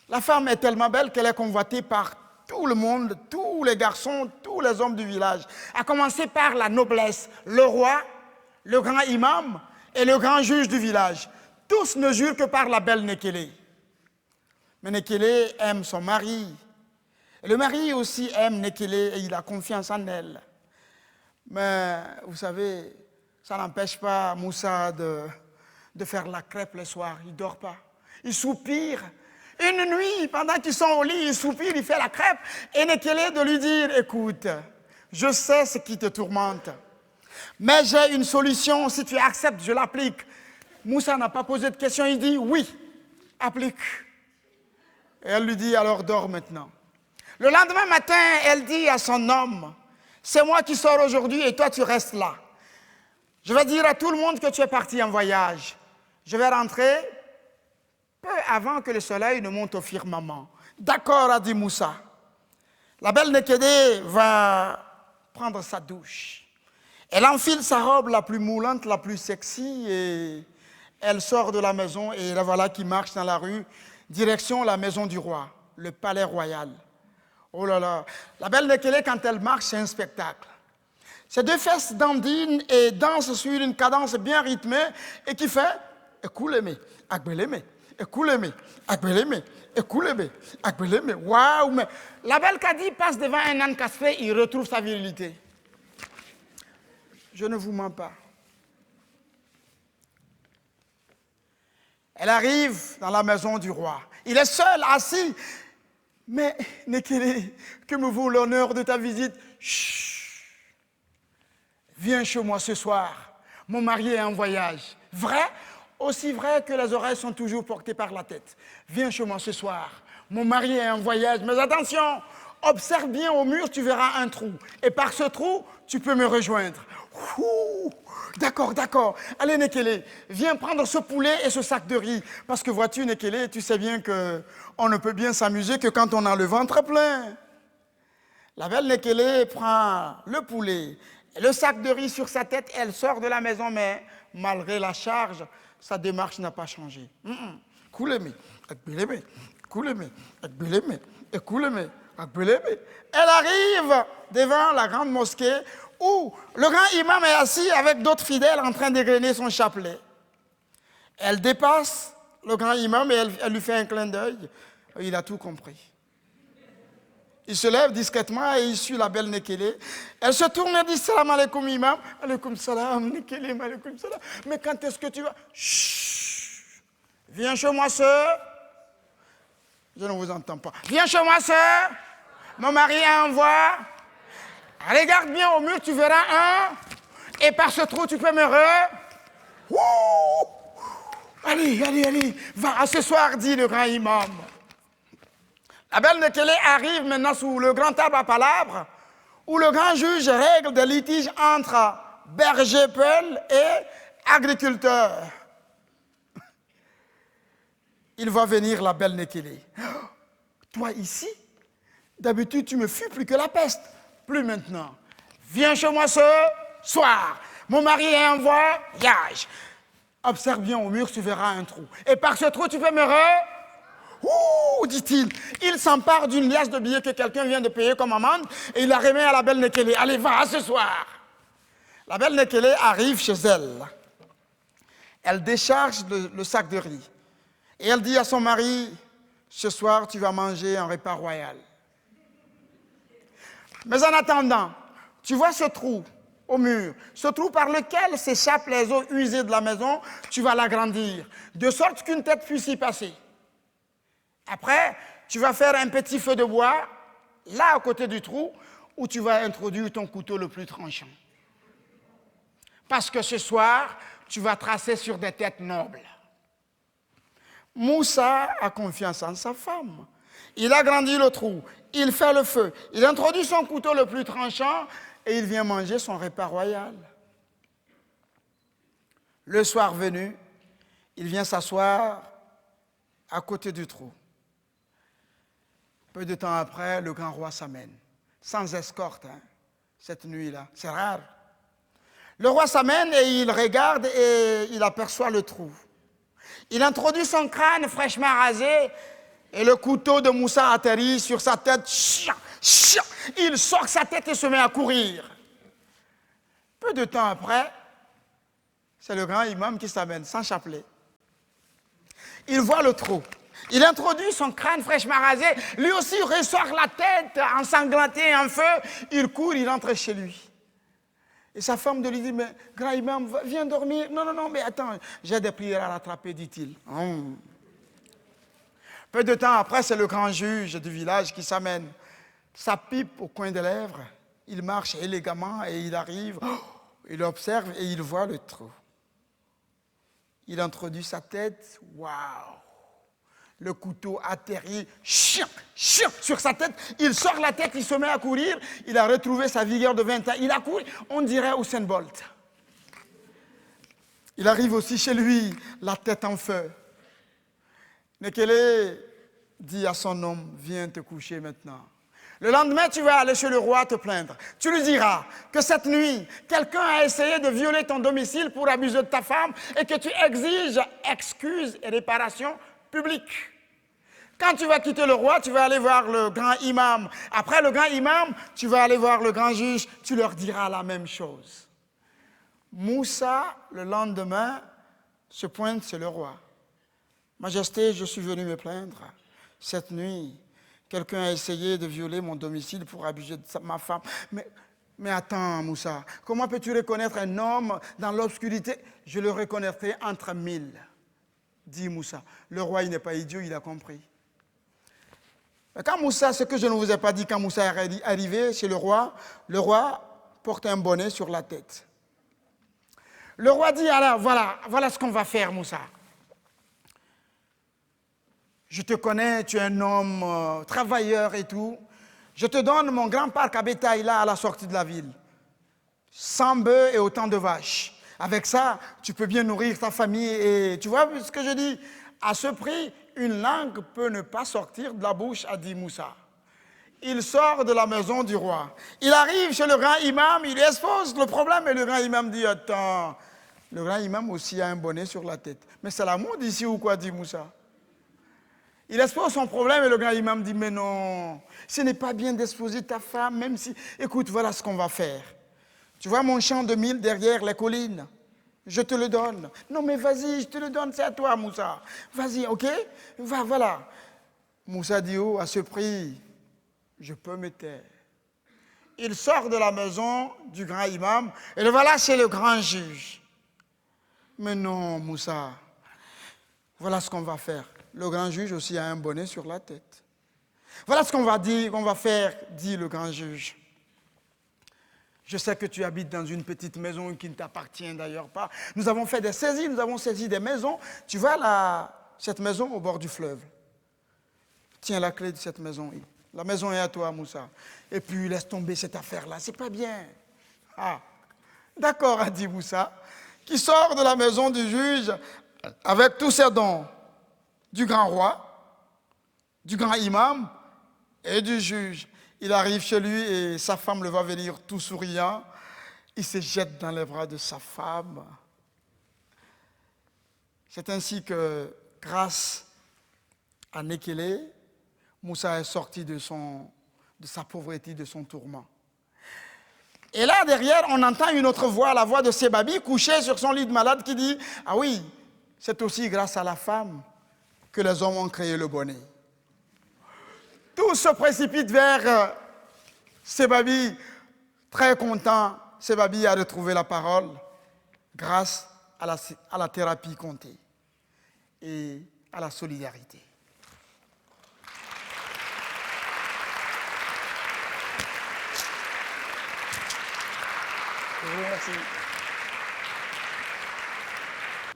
La femme est tellement belle qu'elle est convoitée par tout le monde, tous les garçons, tous les hommes du village, à commencer par la noblesse, le roi, le grand imam et le grand juge du village. Tous ne jurent que par la belle Nekele. Mais Nekele aime son mari. Et le mari aussi aime Nekele et il a confiance en elle. Mais vous savez, ça n'empêche pas Moussa de faire la crêpe le soir. Il ne dort pas. Il soupire. Une nuit, pendant qu'ils sont au lit, il soupire, il fait la crêpe. Et Nekele de lui dire, écoute, je sais ce qui te tourmente. Mais j'ai une solution, si tu acceptes, je l'applique. Moussa n'a pas posé de question, il dit, oui, applique. Et elle lui dit, alors dors maintenant. Le lendemain matin, elle dit à son homme, c'est moi qui sors aujourd'hui et toi tu restes là. Je vais dire à tout le monde que tu es parti en voyage. Je vais rentrer peu avant que le soleil ne monte au firmament. D'accord, a dit Moussa. La belle Nekele va prendre sa douche. Elle enfile sa robe la plus moulante, la plus sexy et elle sort de la maison et la voilà qui marche dans la rue, direction la maison du roi, le palais royal. Oh là là, la belle Nekele, quand elle marche, c'est un spectacle. Ses deux fesses dandinent et dansent sur une cadence bien rythmée et qui fait « Écoulez-moi, agbelez-moi, écoulez-moi, agbelez-moi, écoulez-moi, agbelez-moi ». Waouh, mais la belle Kadi passe devant un âne castré, il retrouve sa virilité. Je ne vous mens pas. Elle arrive dans la maison du roi. Il est seul, assis. Mais, Nekele, que me vaut l'honneur de ta visite? Chut! Viens chez moi ce soir. Mon mari est en voyage. Vrai? Aussi vrai que les oreilles sont toujours portées par la tête. Viens chez moi ce soir. Mon mari est en voyage. Mais attention, observe bien au mur, tu verras un trou. Et par ce trou, tu peux me rejoindre. D'accord, d'accord. Allez, Nekele, viens prendre ce poulet et ce sac de riz. Parce que vois-tu, Nekele, tu sais bien qu'on ne peut bien s'amuser que quand on a le ventre plein. La belle Nekele prend le poulet et le sac de riz sur sa tête. Elle sort de la maison, mais malgré la charge, sa démarche n'a pas changé. Coulez-moi, coulez-moi, coulez-moi, coulez-moi, coulez-moi, coulez-moi. Elle arrive devant la grande mosquée où le grand imam est assis avec d'autres fidèles en train d'égrener son chapelet. Elle dépasse le grand imam et elle lui fait un clin d'œil. Il a tout compris. Il se lève discrètement et il suit la belle Nekele. Elle se tourne et dit salam alaikum imam. Alaikum salam, Nekele, alaikum salam. Mais quand est-ce que tu vas? Chut. Viens chez moi, sœur. Je ne vous entends pas. Viens chez moi, sœur. Mon mari envoie. Regarde bien au mur, tu verras un. Et par ce trou, tu peux me Allez, allez, allez. Va, ce soir, dit le grand imam. La belle Nekele arrive maintenant sous le grand arbre à palabres, où le grand juge règle des litiges entre bergers-peuls et agriculteurs. Il va venir la belle Nekele. Toi ici, d'habitude tu me fuis plus que la peste. Plus maintenant. Viens chez moi ce soir. Mon mari est en voyage. Observe bien au mur, tu verras un trou. Et par ce trou, tu peux me dit-il. Il s'empare d'une liasse de billets que quelqu'un vient de payer comme amende et il la remet à la belle Nekele. Allez, va, ce soir. La belle Nekele arrive chez elle. Elle décharge le sac de riz. Et elle dit à son mari, ce soir, tu vas manger un repas royal. Mais en attendant, tu vois ce trou au mur, ce trou par lequel s'échappent les eaux usées de la maison, tu vas l'agrandir, de sorte qu'une tête puisse y passer. Après, tu vas faire un petit feu de bois, là à côté du trou, où tu vas introduire ton couteau le plus tranchant. Parce que ce soir, tu vas tracer sur des têtes nobles. Moussa a confiance en sa femme. Il agrandit le trou, il fait le feu, il introduit son couteau le plus tranchant et il vient manger son repas royal. Le soir venu, il vient s'asseoir à côté du trou. Peu de temps après, le grand roi s'amène, sans escorte, cette nuit-là. C'est rare. Le roi s'amène et il regarde et il aperçoit le trou. Il introduit son crâne fraîchement rasé et le couteau de Moussa atterrit sur sa tête. Il sort sa tête et se met à courir. Peu de temps après, c'est le grand imam qui s'amène sans chapelet. Il voit le trou. Il introduit son crâne fraîchement rasé. Lui aussi ressort la tête ensanglantée en feu. Il court, il entre chez lui. Et sa femme de lui dit, mais grand imam, viens dormir. Non, mais attends, j'ai des prières à rattraper, dit-il. Peu de temps après, c'est le grand juge du village qui s'amène. Sa pipe au coin des lèvres. Il marche élégamment et il arrive. Il observe et il voit le trou. Il introduit sa tête. Waouh! Le couteau atterrit sur sa tête. Il sort la tête, il se met à courir. Il a retrouvé sa vigueur de 20 ans. Il a couru, on dirait Usain Bolt. Il arrive aussi chez lui, la tête en feu. Nekele dit à son homme, viens te coucher maintenant. Le lendemain, tu vas aller chez le roi te plaindre. Tu lui diras que cette nuit, quelqu'un a essayé de violer ton domicile pour abuser de ta femme et que tu exiges excuses et réparations publiques. Quand tu vas quitter le roi, tu vas aller voir le grand imam. Après le grand imam, tu vas aller voir le grand juge. Tu leur diras la même chose. Moussa, le lendemain, se pointe chez le roi. Majesté, je suis venu me plaindre. Cette nuit, quelqu'un a essayé de violer mon domicile pour abuser de ma femme. Mais attends, Moussa, comment peux-tu reconnaître un homme dans l'obscurité? Je le reconnaîtrai entre 1000, dit Moussa. Le roi, il n'est pas idiot, il a compris. Quand Moussa, ce que je ne vous ai pas dit, quand Moussa est arrivé chez le roi porte un bonnet sur la tête. Le roi dit, alors voilà ce qu'on va faire, Moussa. Je te connais, tu es un homme travailleur et tout. Je te donne mon grand parc à bétail là à la sortie de la ville. 100 bœufs et autant de vaches. Avec ça, tu peux bien nourrir ta famille. Et tu vois ce que je dis? À ce prix, une langue peut ne pas sortir de la bouche, a dit Moussa. Il sort de la maison du roi. Il arrive chez le grand imam, il expose le problème et le grand imam dit, attends, le grand imam aussi a un bonnet sur la tête. Mais c'est la mode ici ou quoi, dit Moussa? Il expose son problème et le grand imam dit, mais non, ce n'est pas bien d'exposer ta femme, même si... Écoute, voilà ce qu'on va faire. Tu vois mon champ de mil derrière les collines? Je te le donne. Non, mais vas-y, je te le donne, c'est à toi, Moussa. Vas-y, ok? Voilà. Moussa dit, oh, à ce prix, je peux me taire. Il sort de la maison du grand imam et le voilà chez le grand juge. Mais non, Moussa, voilà ce qu'on va faire. Le grand juge aussi a un bonnet sur la tête. Voilà ce qu'on va faire, dit le grand juge. Je sais que tu habites dans une petite maison qui ne t'appartient d'ailleurs pas. Nous avons fait des saisies, nous avons saisi des maisons. Tu vois cette maison au bord du fleuve. Tiens la clé de cette maison. La maison est à toi, Moussa. Et puis laisse tomber cette affaire-là, c'est pas bien. Ah, d'accord, a dit Moussa, qui sort de la maison du juge avec tous ses dons, du grand roi, du grand imam et du juge. Il arrive chez lui et sa femme le va venir tout souriant. Il se jette dans les bras de sa femme. C'est ainsi que, grâce à Nekele, Moussa est sorti de sa pauvreté, de son tourment. Et là, derrière, on entend une autre voix, la voix de Sebabi, couché sur son lit de malade, qui dit, ah oui, c'est aussi grâce à la femme que les hommes ont créé le bonnet. Tout se précipite vers Sebabi, très content. Sebabi a retrouvé la parole grâce à la thérapie comptée et à la solidarité. Je vous remercie.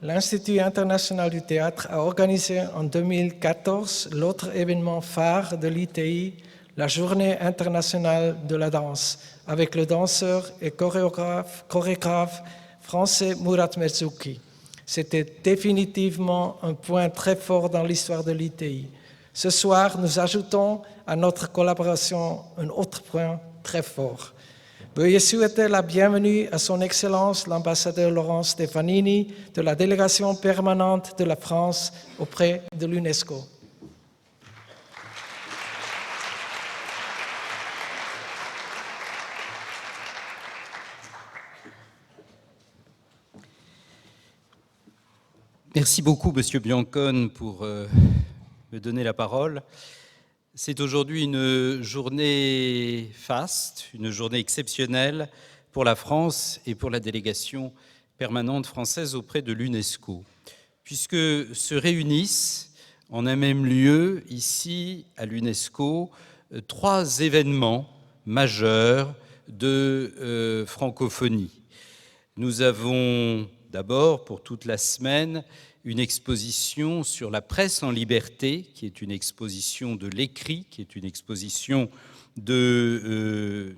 L'Institut international du théâtre a organisé en 2014 l'autre événement phare de l'ITI, la Journée internationale de la danse, avec le danseur et chorégraphe français Murat Merzouki. C'était définitivement un point très fort dans l'histoire de l'ITI. Ce soir, nous ajoutons à notre collaboration un autre point très fort. Veuillez souhaiter la bienvenue à son Excellence l'ambassadeur Laurent Stefanini de la délégation permanente de la France auprès de l'UNESCO. Merci beaucoup, Monsieur Biancone, pour me donner la parole. C'est aujourd'hui une journée faste, une journée exceptionnelle pour la France et pour la délégation permanente française auprès de l'UNESCO, puisque se réunissent en un même lieu, ici à l'UNESCO, 3 événements majeurs de francophonie. Nous avons d'abord, pour toute la semaine, une exposition sur la presse en liberté, qui est une exposition de l'écrit, qui est une exposition de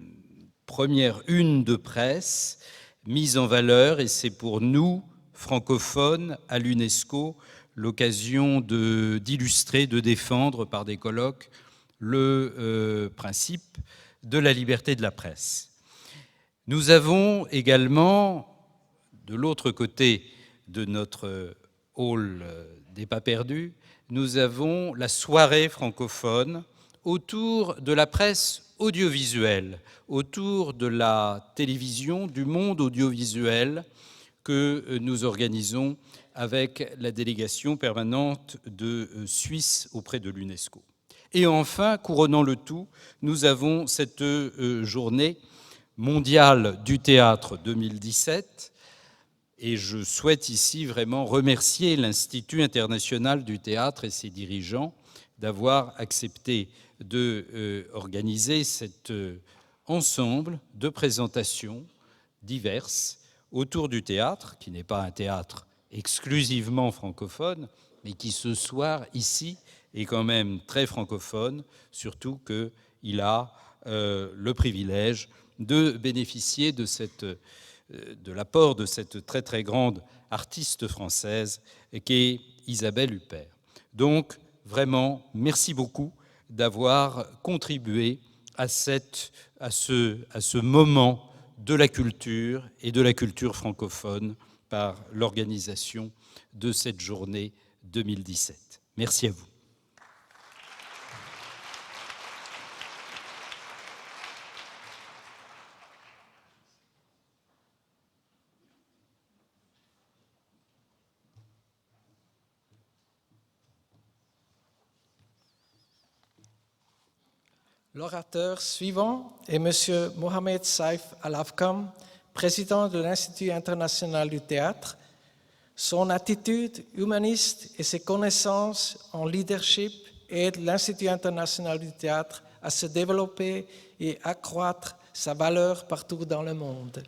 première une de presse, mise en valeur, et c'est pour nous, francophones, à l'UNESCO, l'occasion d'illustrer, de défendre par des colloques le principe de la liberté de la presse. Nous avons également, de l'autre côté de notre hall des pas perdus, nous avons la soirée francophone autour de la presse audiovisuelle, autour de la télévision, du monde audiovisuel que nous organisons avec la délégation permanente de Suisse auprès de l'UNESCO. Et enfin, couronnant le tout, nous avons cette journée mondiale du théâtre 2017. Et je souhaite ici vraiment remercier l'Institut international du théâtre et ses dirigeants d'avoir accepté d'organiser cet ensemble de présentations diverses autour du théâtre, qui n'est pas un théâtre exclusivement francophone, mais qui ce soir, ici, est quand même très francophone, surtout qu'il a le privilège de bénéficier de l'apport de cette très très grande artiste française qu'est Isabelle Huppert. Donc, vraiment, merci beaucoup d'avoir contribué à ce moment de la culture et de la culture francophone par l'organisation de cette journée 2017. Merci à vous. L'orateur suivant est M. Mohamed Saif Al-Afkam, président de l'Institut international du théâtre. Son attitude humaniste et ses connaissances en leadership aident l'Institut international du théâtre à se développer et accroître sa valeur partout dans le monde.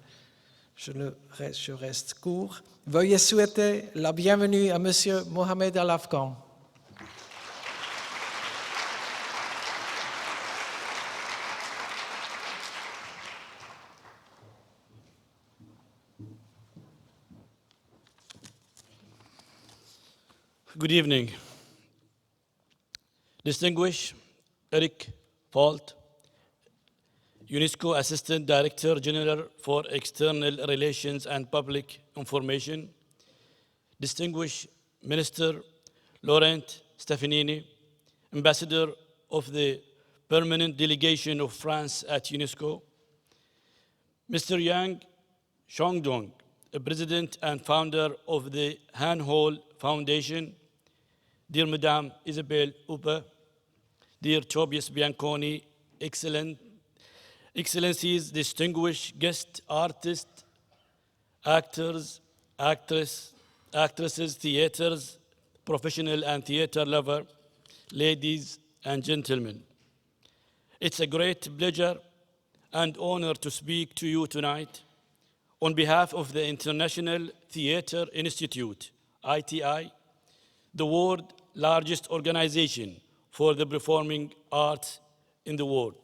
Je reste court. Veuillez souhaiter la bienvenue à M. Mohamed Al-Afkam. Good evening. Distinguished Eric Polt, UNESCO Assistant Director General for External Relations and Public Information, Distinguished Minister Laurent Stefanini, Ambassador of the Permanent Delegation of France at UNESCO, Mr. Yang Xiongdong, President and founder of the Han Hall Foundation, dear Madame Isabelle Huppert, dear Tobias Bianconi, Excellencies, distinguished guest artists, actors, actresses, theaters, professional and theater lover, ladies and gentlemen. It's a great pleasure and honor to speak to you tonight on behalf of the International Theatre Institute, ITI, the world's largest organization for the performing arts in the world.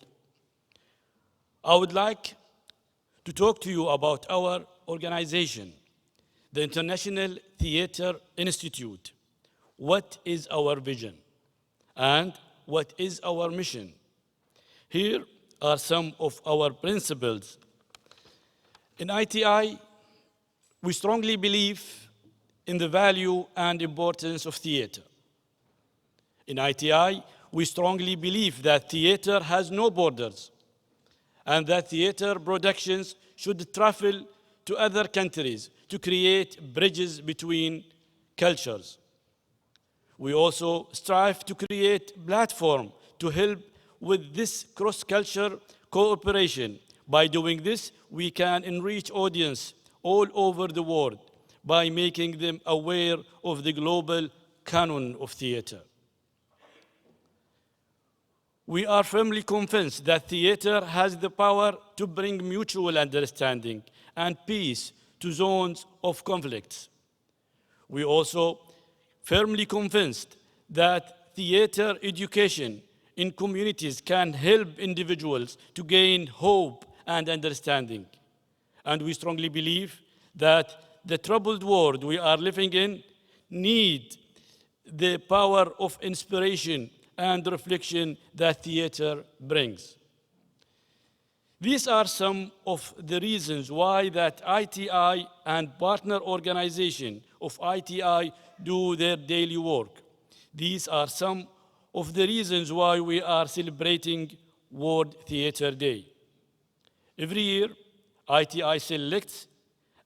I would like to talk to you about our organization, the International Theatre Institute. What is our vision? And what is our mission? Here are some of our principles. In ITI, we strongly believe in the value and importance of theater. In ITI, we strongly believe that theater has no borders and that theater productions should travel to other countries to create bridges between cultures. We also strive to create a platform to help with this cross-cultural cooperation. By doing this, we can enrich audience all over the world by making them aware of the global canon of theater. We are firmly convinced that theater has the power to bring mutual understanding and peace to zones of conflict. We also firmly convinced that theater education in communities can help individuals to gain hope and understanding. And we strongly believe that the troubled world we are living in needs the power of inspiration and reflection that theater brings. These are some of the reasons why that ITI and partner organization of ITI do their daily work. These are some of the reasons why we are celebrating World Theater Day. Every year, ITI selects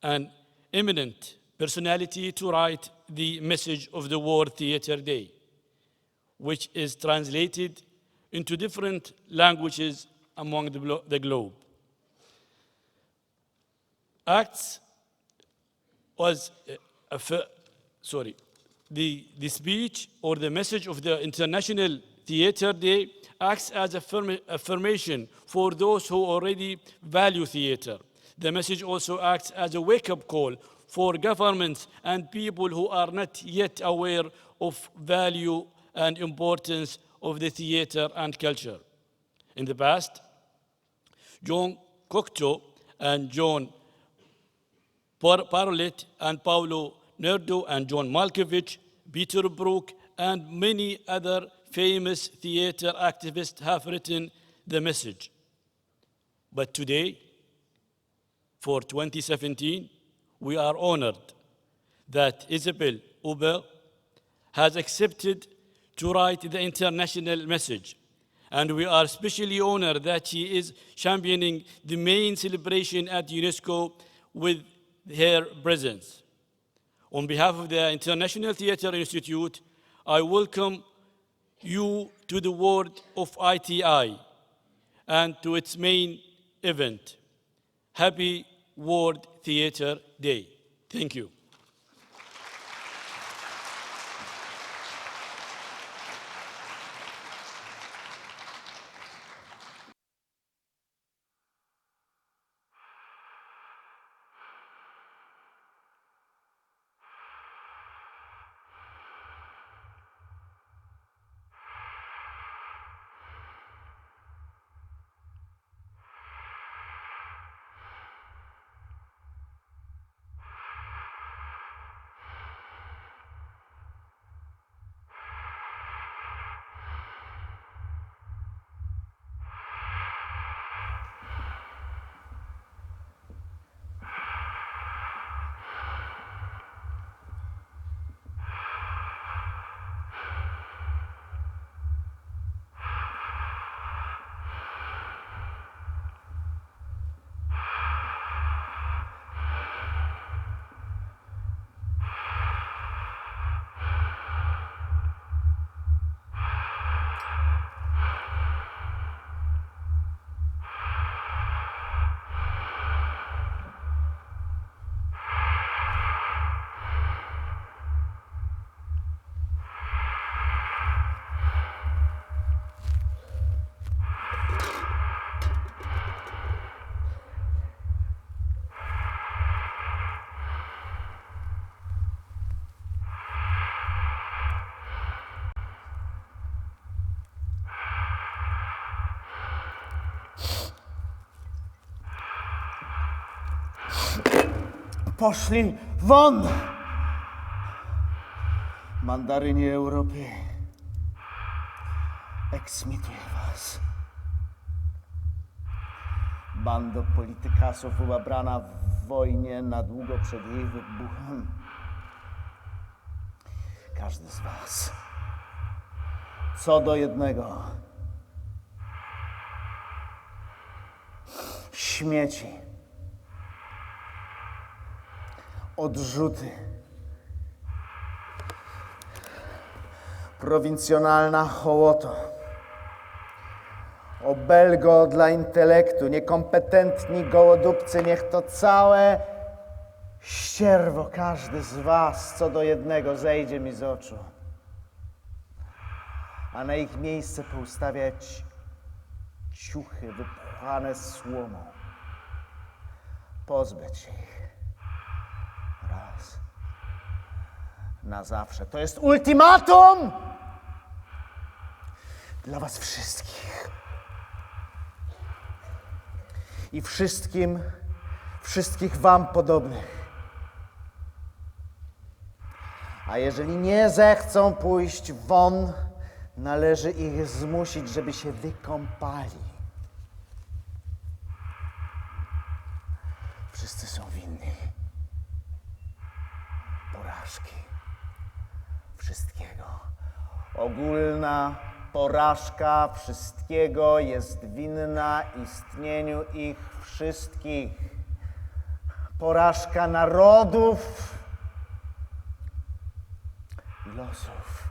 an eminent personality to write the message of the World Theater Day, which is translated into different languages among the globe. Acts was, the speech or the message of the International Theater Day acts as affirmation for those who already value theater. The message also acts as a wake-up call for governments and people who are not yet aware of value and importance of the theater and culture. In the past, John Cocteau and John Parolet and Paolo Nerdo and John Malkovich, Peter Brook, and many other famous theater activists have written the message. But today, for 2017, we are honored that Isabelle Huppert has accepted to write the international message. And we are especially honored that she is championing the main celebration at UNESCO with her presence. On behalf of the International Theatre Institute, I welcome you to the world of ITI and to its main event. Happy World Theatre Day. Thank you. poszli won! Mandarynie Europy, eksmituję was. Bando politykasów ułabrana w wojnie na długo przed jej wybuchem. Każdy z was, co do jednego, śmieci, odrzuty, prowincjonalna hołoto, obelgo dla intelektu, niekompetentni gołodupcy, niech to całe ścierwo, każdy z was, co do jednego, zejdzie mi z oczu, a na ich miejsce poustawiać ciuchy wypchane słomą, pozbyć się ich raz na zawsze. To jest ultimatum dla was wszystkich. I wszystkich wam podobnych. A jeżeli nie zechcą pójść won, należy ich zmusić, żeby się wykąpali. Wszyscy są winni porażki. Wszystkiego. Ogólna porażka wszystkiego jest winna istnieniu ich wszystkich. Porażka narodów i losów.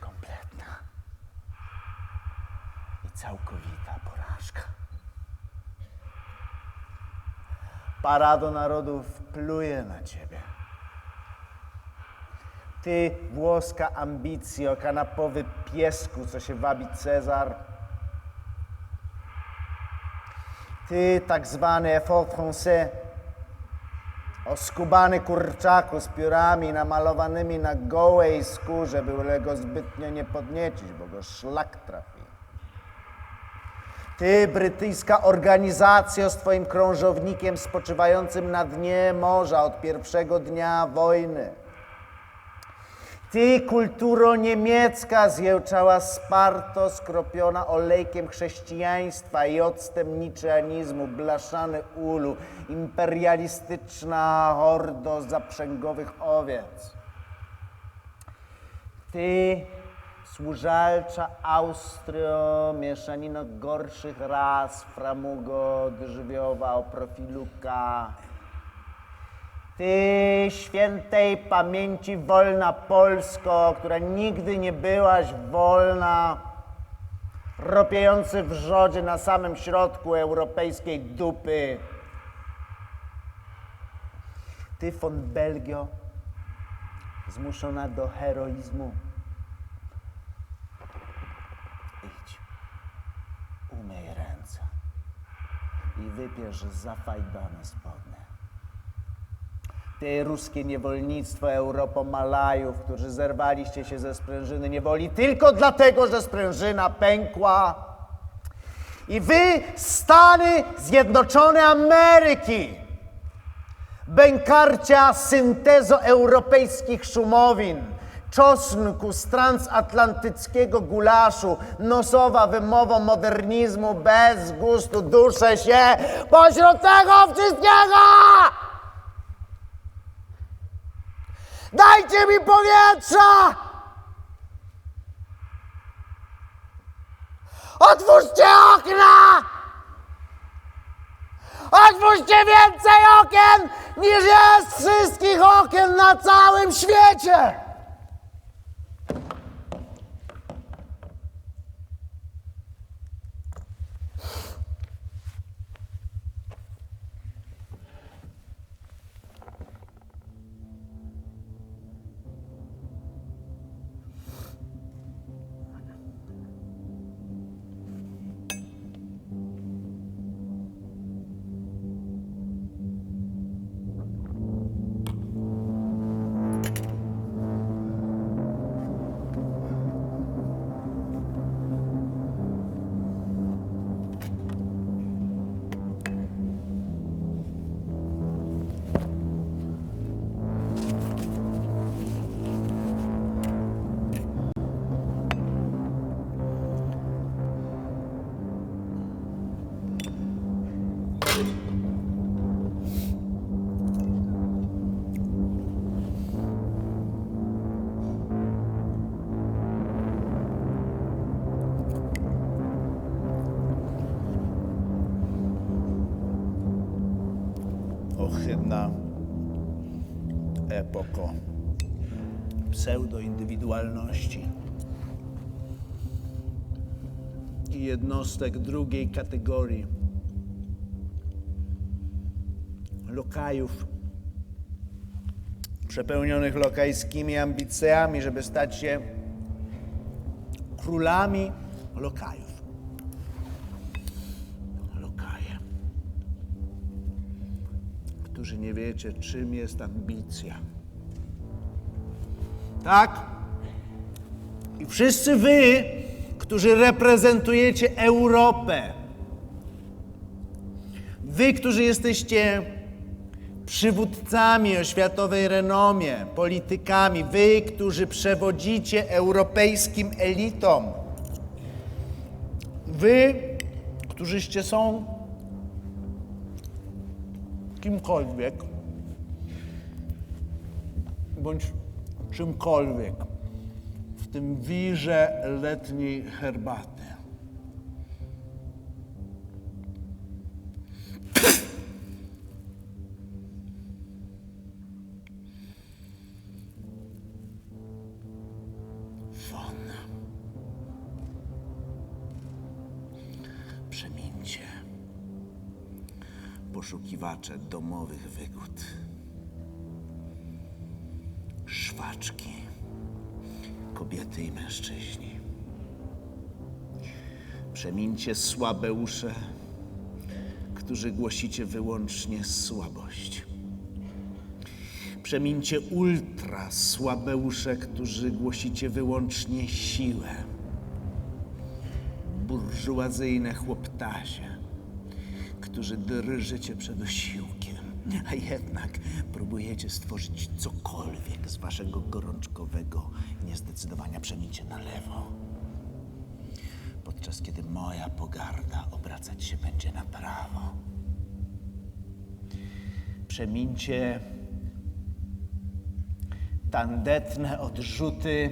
Kompletna i całkowita porażka. Parado narodów pluje na ciebie. Ty, włoska ambicjo, kanapowy piesku, co się wabi Cezar. Ty, tak zwany effort français, oskubany kurczaku z piórami namalowanymi na gołej skórze, byle go zbytnio nie podniecić, bo go szlak trafi. Ty, brytyjska organizacja z twoim krążownikiem spoczywającym na dnie morza od pierwszego dnia wojny. Ty, kulturo niemiecka, zjełczała Sparto, skropiona olejkiem chrześcijaństwa i octem niczeanizmu, blaszany ulu, imperialistyczna hordo zaprzęgowych owiec. Ty, służalcza Austrio, mieszanino gorszych ras, framugo, żywioła o profilu K. Ty, świętej pamięci wolna Polsko, która nigdy nie byłaś wolna, ropiejący w rzodzie na samym środku europejskiej dupy. Ty, von Belgio, zmuszona do heroizmu. Idź, umyj ręce i wybierz zafajdane spodnie. Ty, ruskie niewolnictwo, Europo Malajów, którzy zerwaliście się ze sprężyny niewoli tylko dlatego, że sprężyna pękła. I wy, Stany Zjednoczone Ameryki, bękarcia syntezo-europejskich szumowin, czosnku z transatlantyckiego gulaszu, nosowa wymową modernizmu bez gustu, duszę się pośród tego wszystkiego! Dajcie mi powietrza! Otwórzcie okna! Otwórzcie więcej okien, niż jest wszystkich okien na całym świecie! potrzebna epoko pseudoindywidualności i jednostek drugiej kategorii, lokajów przepełnionych lokajskimi ambicjami, żeby stać się królami lokajów. Lokaje, którzy nie wiecie, czym jest ambicja. Tak? I wszyscy wy, którzy reprezentujecie Europę, wy, którzy jesteście przywódcami o światowej renomie, politykami, wy, którzy przewodzicie europejskim elitom, wy, którzyście są kimkolwiek, bądź czymkolwiek w tym wirze letniej herbaty. Przemieńcie, poszukiwacze domowych wygód, szwaczki, kobiety i mężczyźni. Przemieńcie słabeusze, którzy głosicie wyłącznie słabość. Przemieńcie ultra słabeusze, którzy głosicie wyłącznie siłę. Burżuazyjne chłoptasie, którzy drżycie przed osiłkiem, a jednak próbujecie stworzyć cokolwiek z waszego gorączkowego niezdecydowania. Przemieńcie na lewo, podczas kiedy moja pogarda obracać się będzie na prawo. Przemieńcie tandetne odrzuty,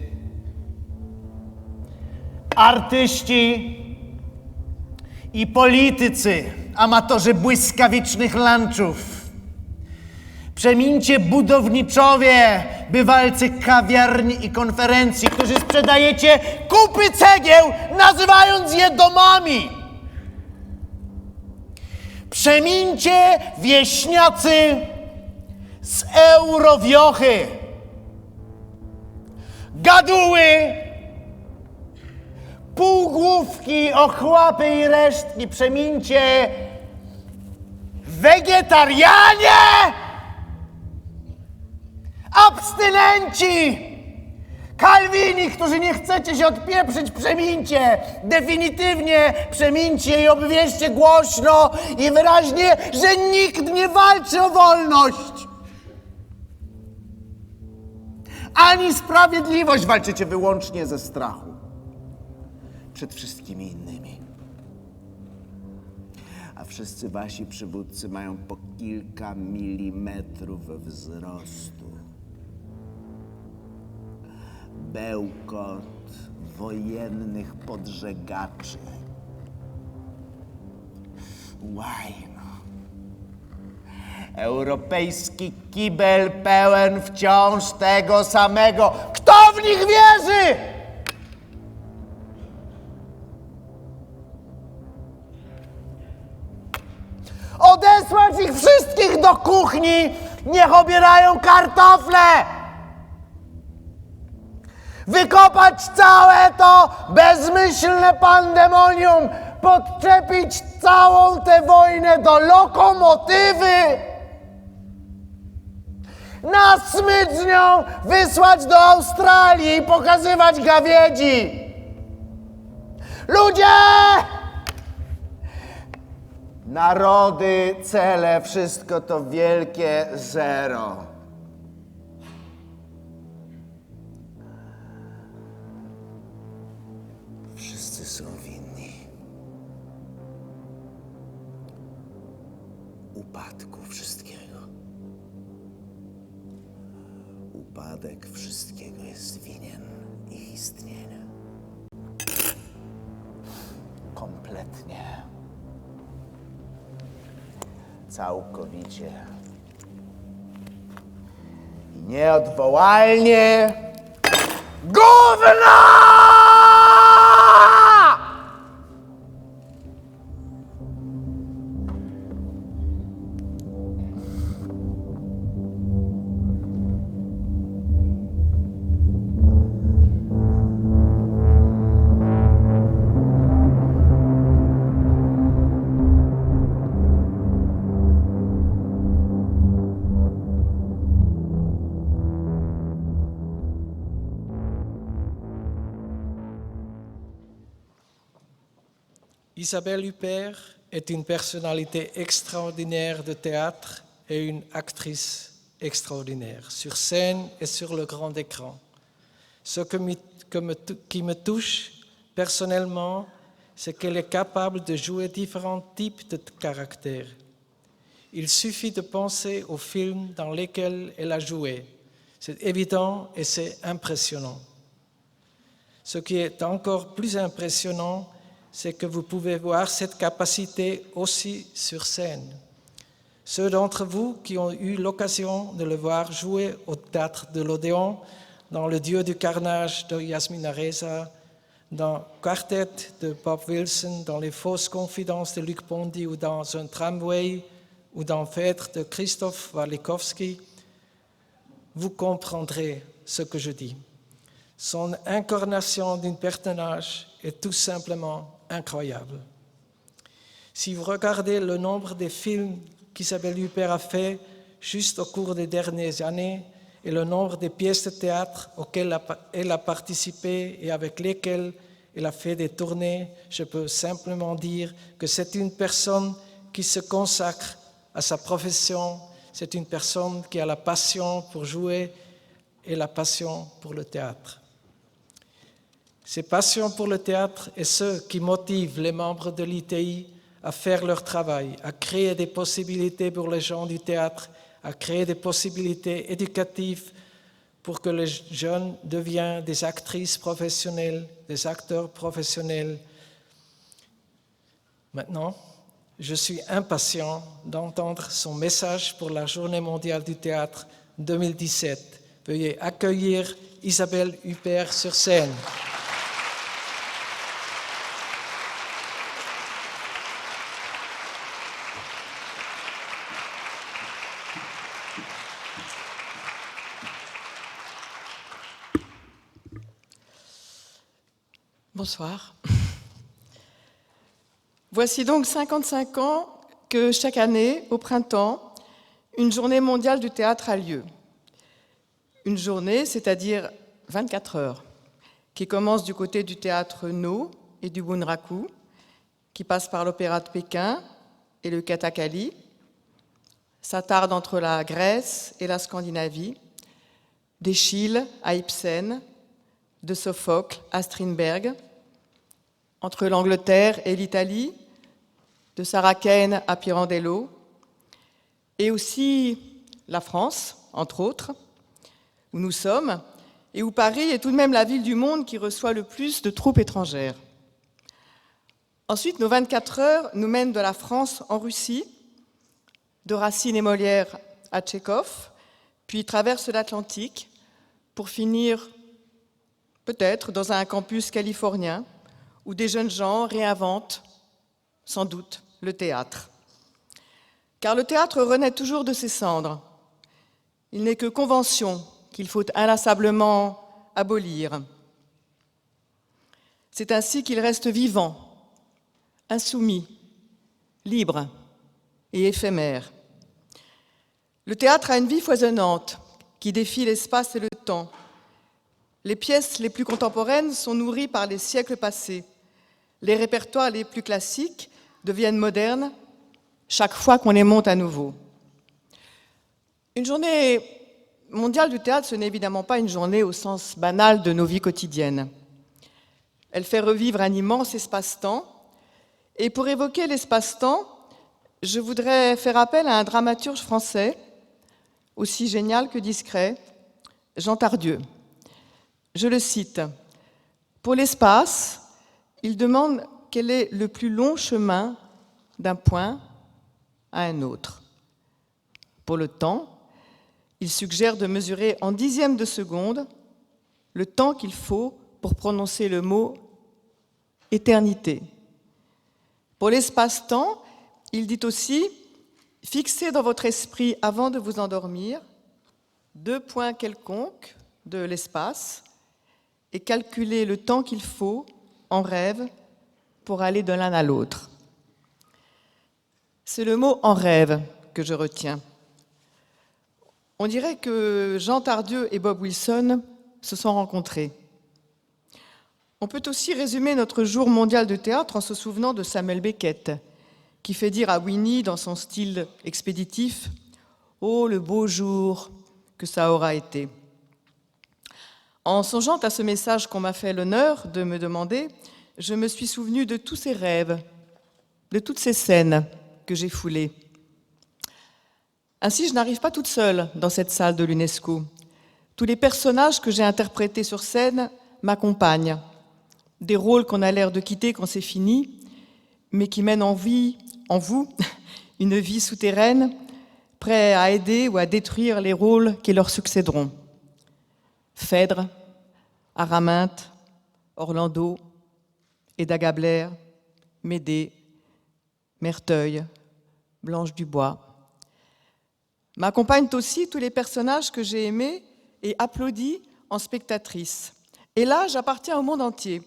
artyści i politycy, amatorzy błyskawicznych lunchów. Przemieńcie budowniczowie, bywalcy kawiarni i konferencji, którzy sprzedajecie kupy cegieł, nazywając je domami. Przemieńcie wieśniacy z eurowiochy, gaduły, półgłówki, ochłapy i resztki. Przemieńcie wegetarianie, abstynenci, kalwini, którzy nie chcecie się odpieprzyć. Przemieńcie, definitywnie przemieńcie i obwieźcie głośno i wyraźnie, że nikt nie walczy o wolność ani sprawiedliwość. Walczycie wyłącznie ze strachu przed wszystkimi innymi. A wszyscy wasi przywódcy mają po kilka milimetrów wzrostu. Bełkot wojennych podżegaczy. Łajno. Europejski kibel pełen wciąż tego samego. Kto w nich wierzy? Odesłać ich wszystkich do kuchni, niech obierają kartofle. Wykopać całe to bezmyślne pandemonium, podczepić całą tę wojnę do lokomotywy, na smycz z nią wysłać do Australii i pokazywać gawiedzi. Ludzie! Narody, cele, wszystko to wielkie zero. Wszyscy są winni upadku wszystkiego. Upadek wszystkiego jest winien ich istnienia. Kompletnie. Całkowicie Nieodwołalnie gówno! Isabelle Huppert est une personnalité extraordinaire de théâtre et une actrice extraordinaire, sur scène et sur le grand écran. Ce qui me touche personnellement, c'est qu'elle est capable de jouer différents types de caractères. Il suffit de penser aux films dans lesquels elle a joué. C'est évident et c'est impressionnant. Ce qui est encore plus impressionnant, c'est que vous pouvez voir cette capacité aussi sur scène. Ceux d'entre vous qui ont eu l'occasion de le voir jouer au théâtre de l'Odéon, dans Le Dieu du carnage de Yasmina Reza, dans Quartet de Bob Wilson, dans Les fausses confidences de Luc Ponty ou dans Un tramway ou dans Phèdre de Christophe Walikowski, vous comprendrez ce que je dis. Son incarnation d'un personnage est tout simplement incroyable. Si vous regardez le nombre de films qu'Isabelle Huppert a fait juste au cours des dernières années et le nombre de pièces de théâtre auxquelles elle a participé et avec lesquelles elle a fait des tournées, je peux simplement dire que c'est une personne qui se consacre à sa profession, c'est une personne qui a la passion pour jouer et la passion pour le théâtre. Ces passions pour le théâtre est ce qui motive les membres de l'ITI à faire leur travail, à créer des possibilités pour les gens du théâtre, à créer des possibilités éducatives pour que les jeunes deviennent des actrices professionnelles, des acteurs professionnels. Maintenant, je suis impatient d'entendre son message pour la Journée mondiale du théâtre 2017. Veuillez accueillir Isabelle Huppert sur scène. Bonsoir. Voici donc 55 ans que chaque année, au printemps, une journée mondiale du théâtre a lieu. Une journée, c'est-à-dire 24 heures, qui commence du côté du théâtre No et du Bunraku, qui passe par l'Opéra de Pékin et le Kathakali, s'attarde entre la Grèce et la Scandinavie, d'Eschyle à Ibsen, de Sophocle à Strindberg, entre l'Angleterre et l'Italie, de Sarah Kane à Pirandello, et aussi la France, entre autres, où nous sommes, et où Paris est tout de même la ville du monde qui reçoit le plus de troupes étrangères. Ensuite, nos 24 heures nous mènent de la France en Russie, de Racine et Molière à Tchekhov, puis traversent l'Atlantique pour finir peut-être dans un campus californien où des jeunes gens réinventent, sans doute, le théâtre. Car le théâtre renaît toujours de ses cendres. Il n'est que convention qu'il faut inlassablement abolir. C'est ainsi qu'il reste vivant, insoumis, libre et éphémère. Le théâtre a une vie foisonnante qui défie l'espace et le temps. Les pièces les plus contemporaines sont nourries par les siècles passés. Les répertoires les plus classiques deviennent modernes chaque fois qu'on les monte à nouveau. Une journée mondiale du théâtre, ce n'est évidemment pas une journée au sens banal de nos vies quotidiennes. Elle fait revivre un immense espace-temps. Et pour évoquer l'espace-temps, je voudrais faire appel à un dramaturge français, aussi génial que discret, Jean Tardieu. Je le cite. « Pour l'espace, il demande quel est le plus long chemin d'un point à un autre. Pour le temps, Il suggère de mesurer en dixièmes de seconde le temps qu'il faut pour prononcer le mot « éternité ». Pour l'espace-temps, il dit aussi « Fixez dans votre esprit avant de vous endormir 2 points quelconques de l'espace et calculez le temps qu'il faut en rêve pour aller de l'un à l'autre. » C'est le mot « en rêve » que je retiens. On dirait que Jean Tardieu et Bob Wilson se sont rencontrés. On peut aussi résumer notre jour mondial de théâtre en se souvenant de Samuel Beckett, qui fait dire à Winnie, dans son style expéditif, « Oh, le beau jour que ça aura été !» En songeant à ce message qu'on m'a fait l'honneur de me demander, je me suis souvenue de tous ces rêves, de toutes ces scènes que j'ai foulées. Ainsi, je n'arrive pas toute seule dans cette salle de l'UNESCO. Tous les personnages que j'ai interprétés sur scène m'accompagnent. Des rôles qu'on a l'air de quitter quand c'est fini, mais qui mènent en vous, une vie souterraine, prêts à aider ou à détruire les rôles qui leur succéderont. Phèdre, Araminthe, Orlando, Eda Gabler, Médée, Merteuil, Blanche Dubois. M'accompagnent aussi tous les personnages que j'ai aimés et applaudis en spectatrice. Et là, j'appartiens au monde entier.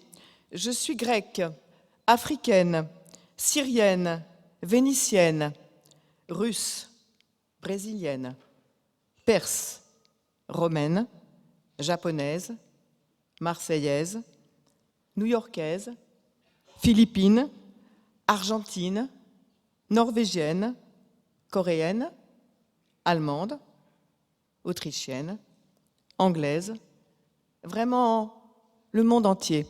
Je suis grecque, africaine, syrienne, vénitienne, russe, brésilienne, perse, romaine, japonaise, marseillaise, new-yorkaise, philippine, argentine, norvégienne, coréenne, allemande, autrichienne, anglaise, vraiment le monde entier.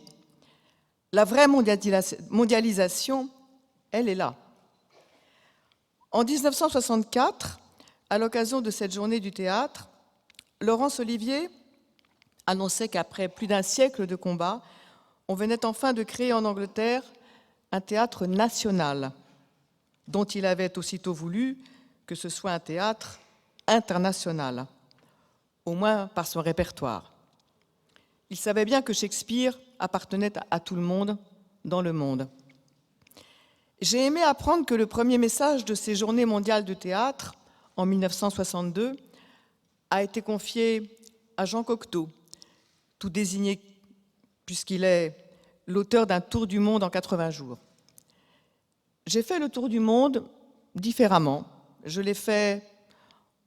La vraie mondialisation, elle est là. En 1964, à l'occasion de cette journée du théâtre, Laurence Olivier annonçait qu'après plus d'un siècle de combat, on venait enfin de créer en Angleterre un théâtre national, dont il avait aussitôt voulu que ce soit un théâtre international, au moins par son répertoire. Il savait bien que Shakespeare appartenait à tout le monde dans le monde. J'ai aimé apprendre que le premier message de ces Journées mondiales de théâtre, en 1962, a été confié à Jean Cocteau, tout désigné puisqu'il est l'auteur d'un tour du monde en 80 jours. J'ai fait le tour du monde différemment. Je l'ai fait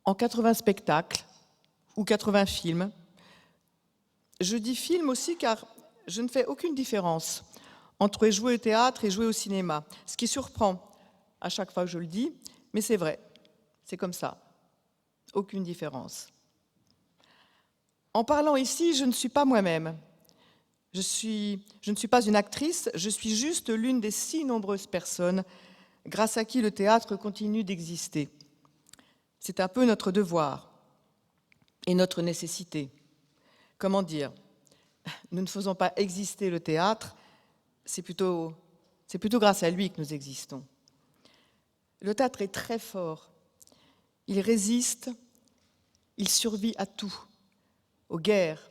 en 80 spectacles ou 80 films. Je dis film aussi car je ne fais aucune différence entre jouer au théâtre et jouer au cinéma, ce qui surprend à chaque fois que je le dis, mais c'est vrai, c'est comme ça, aucune différence. En parlant ici, je ne suis pas moi-même. Je ne suis pas une actrice, je suis juste l'une des si nombreuses personnes grâce à qui le théâtre continue d'exister. C'est un peu notre devoir et notre nécessité. Comment dire ? Nous ne faisons pas exister le théâtre, c'est plutôt grâce à lui que nous existons. Le théâtre est très fort. Il résiste, il survit à tout, aux guerres,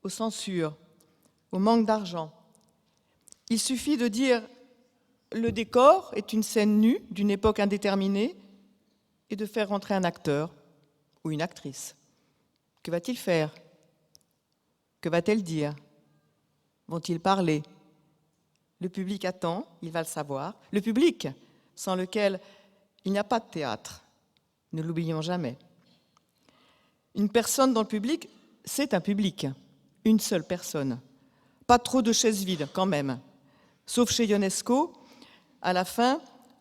aux censures, au manque d'argent. Il suffit de dire « le décor est une scène nue d'une époque indéterminée » et de faire rentrer un acteur ou une actrice. Que va-t-il faire ? Que va-t-elle dire ? Vont-ils parler ? Le public attend, il va le savoir. Le public, sans lequel il n'y a pas de théâtre. Ne l'oublions jamais. Une personne dans le public, c'est un public. Une seule personne. Pas trop de chaises vides, quand même. Sauf chez Ionesco, à la fin,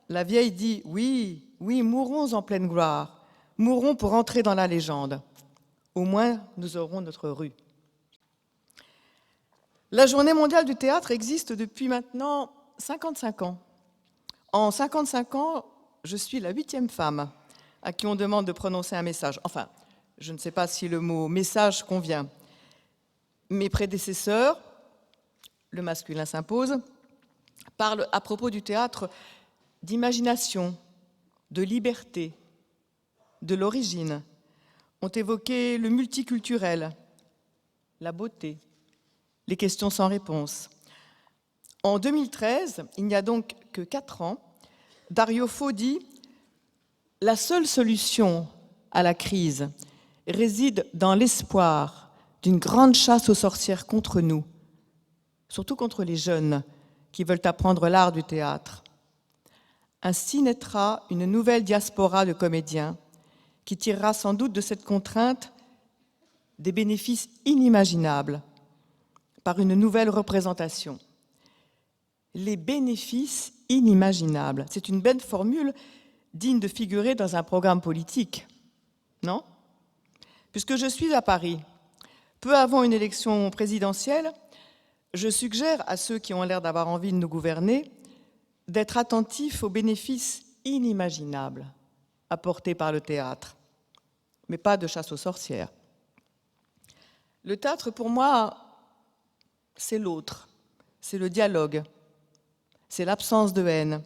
la vieille dit « Oui, oui, mourons en pleine gloire. Mourons pour entrer dans la légende. Au moins, nous aurons notre rue. » La Journée mondiale du théâtre existe depuis maintenant 55 ans. En 55 ans, je suis la 8e femme à qui on demande de prononcer un message. Enfin, je ne sais pas si le mot « message » convient. Mes prédécesseurs, le masculin s'impose, parlent à propos du théâtre d'imagination, de liberté, de l'origine. ont évoqué le multiculturel, la beauté, les questions sans réponse. En 2013, il n'y a donc que 4 ans, Dario Fo dit « La seule solution à la crise réside dans l'espoir d'une grande chasse aux sorcières contre nous, surtout contre les jeunes qui veulent apprendre l'art du théâtre. Ainsi naîtra une nouvelle diaspora de comédiens qui tirera sans doute de cette contrainte des bénéfices inimaginables par une nouvelle représentation. » Les bénéfices inimaginables, c'est une belle formule digne de figurer dans un programme politique, non? Puisque je suis à Paris, peu avant une élection présidentielle, je suggère à ceux qui ont l'air d'avoir envie de nous gouverner d'être attentifs aux bénéfices inimaginables apportés par le théâtre, mais pas de chasse aux sorcières. Le théâtre, pour moi, c'est l'autre, c'est le dialogue, c'est l'absence de haine.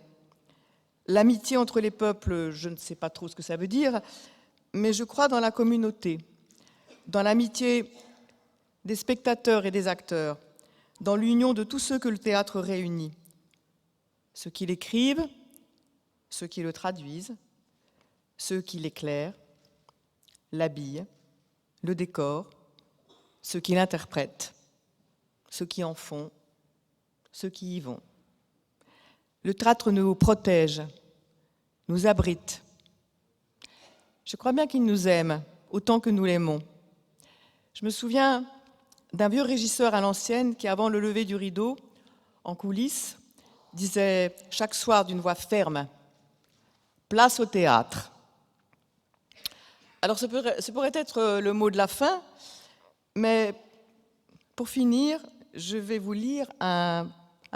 L'amitié entre les peuples, je ne sais pas trop ce que ça veut dire, mais je crois dans la communauté, dans l'amitié des spectateurs et des acteurs, dans l'union de tous ceux que le théâtre réunit, ceux qui l'écrivent, ceux qui le traduisent, ceux qui l'éclairent, l'habillent, le décorent, ceux qui l'interprètent, ceux qui en font, ceux qui y vont. Le théâtre nous protège, nous abrite. Je crois bien qu'il nous aime autant que nous l'aimons. Je me souviens d'un vieux régisseur à l'ancienne qui, avant le lever du rideau, en coulisses, disait chaque soir d'une voix ferme « Place au théâtre ». Alors ce pourrait être le mot de la fin, mais pour finir, je vais vous lire un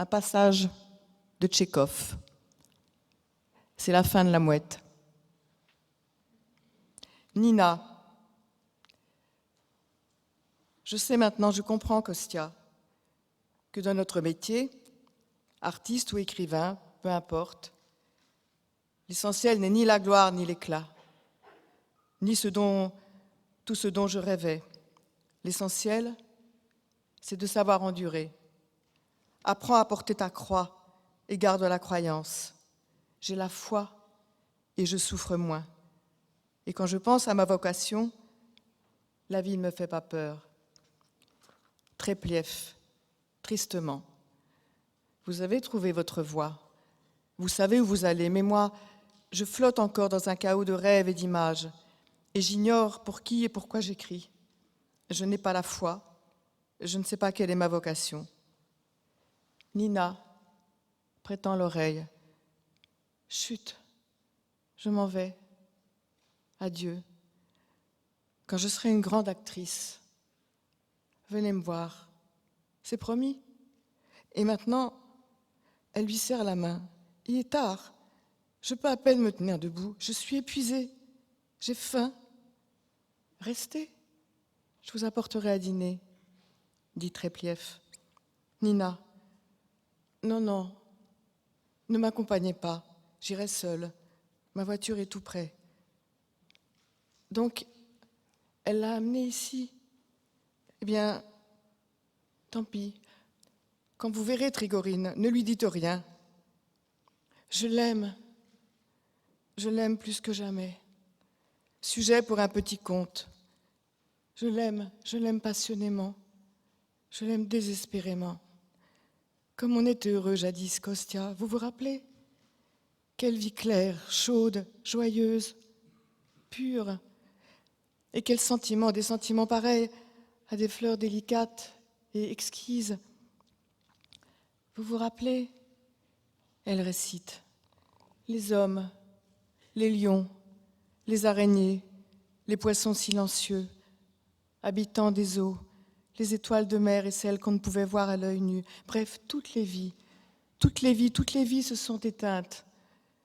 passage de Tchekhov. C'est la fin de La Mouette. Nina, je sais maintenant, je comprends, Kostia, que dans notre métier, artiste ou écrivain, peu importe, l'essentiel n'est ni la gloire ni l'éclat, ni tout ce dont je rêvais. L'essentiel, c'est de savoir endurer. Apprends à porter ta croix et garde la croyance. J'ai la foi et je souffre moins. Et quand je pense à ma vocation, la vie ne me fait pas peur. Trepliev, tristement. Vous avez trouvé votre voie. Vous savez où vous allez, mais moi, je flotte encore dans un chaos de rêves et d'images, et j'ignore pour qui et pourquoi j'écris. Je n'ai pas la foi, je ne sais pas quelle est ma vocation. Nina, prêtant l'oreille. Chut, je m'en vais. Adieu. Quand je serai une grande actrice, venez me voir. C'est promis. Et maintenant, elle lui serre la main. Il est tard. Je peux à peine me tenir debout. Je suis épuisée. J'ai faim. Restez. Je vous apporterai à dîner, dit Trepliev. Nina, non, non, ne m'accompagnez pas. J'irai seule. Ma voiture est tout près. Donc, elle l'a amené ici. Eh bien, tant pis. Quand vous verrez Trigorine, ne lui dites rien. Je l'aime plus que jamais. Sujet pour un petit conte. Je l'aime passionnément. Je l'aime désespérément. Comme on était heureux jadis, Kostia, vous vous rappelez? Quelle vie claire, chaude, joyeuse, pure. Et quels sentiments, des sentiments pareils à des fleurs délicates et exquises. Vous vous rappelez? Elle récite. Les hommes, les lions, les araignées, les poissons silencieux, habitants des eaux, les étoiles de mer et celles qu'on ne pouvait voir à l'œil nu. Bref, toutes les vies se sont éteintes,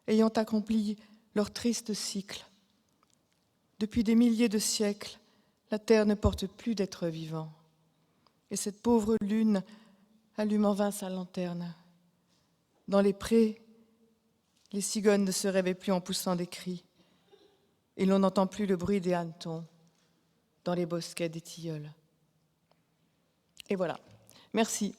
ayant accompli leur triste cycle. Depuis des milliers de siècles, la terre ne porte plus d'êtres vivants. Et cette pauvre lune allume en vain sa lanterne. Dans les prés, les cigognes ne se réveillent plus en poussant des cris, et l'on n'entend plus le bruit des hannetons. dans les bosquets des tilleuls. Et voilà. Merci.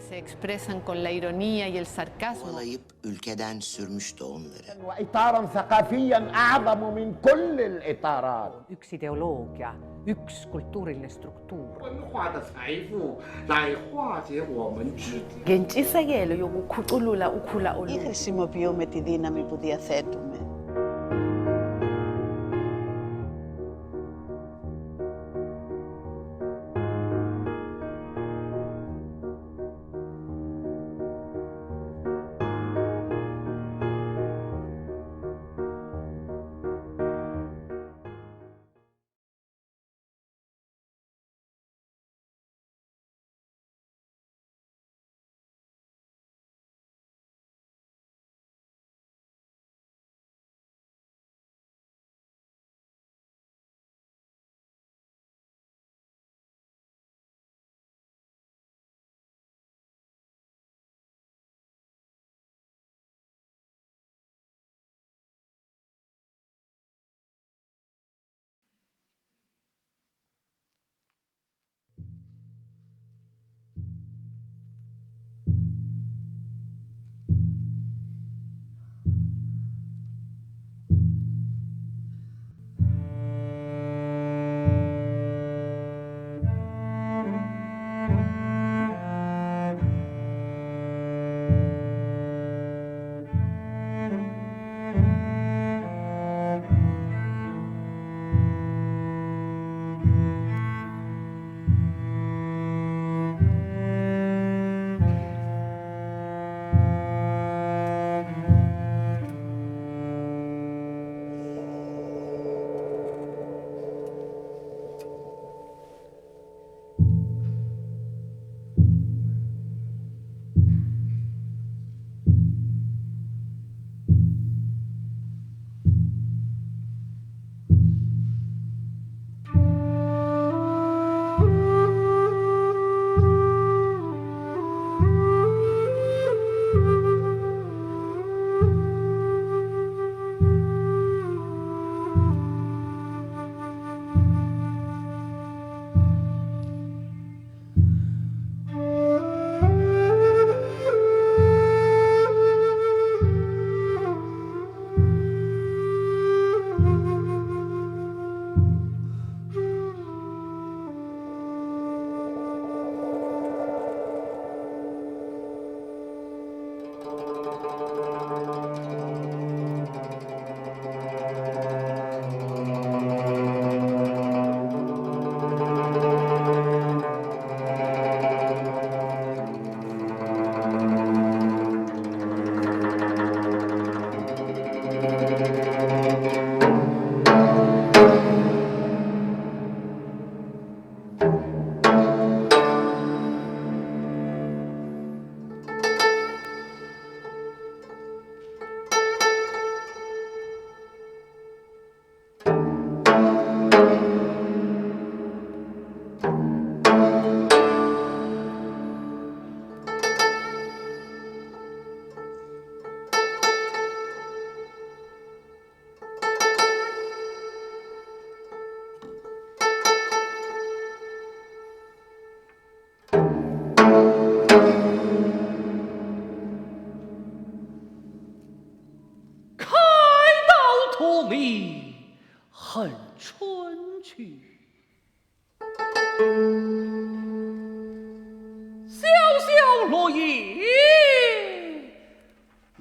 Se expresan con la ironía y el sarcasmo. Olayıp ülkeden sürmüştü onları. وإطارا ثقافيا أعظم من كل الإطارات. Yksi ideologia, yksi kulttuurillinen struktuuri. 文化的财富来化解我们之间。 Gentsisakelo yokukhuculula ukhula Ή χρησιμοποιούμε τη δύναμη που διαθέτουμε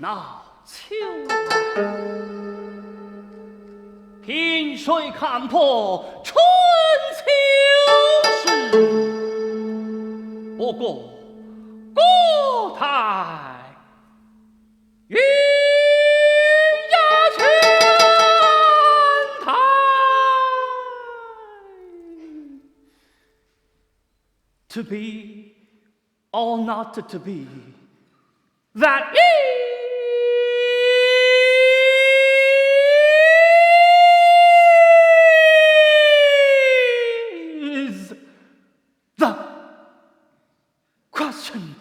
闹秋萍水看破春秋事，不过国泰云呀全台。To be or not to be, that is the question.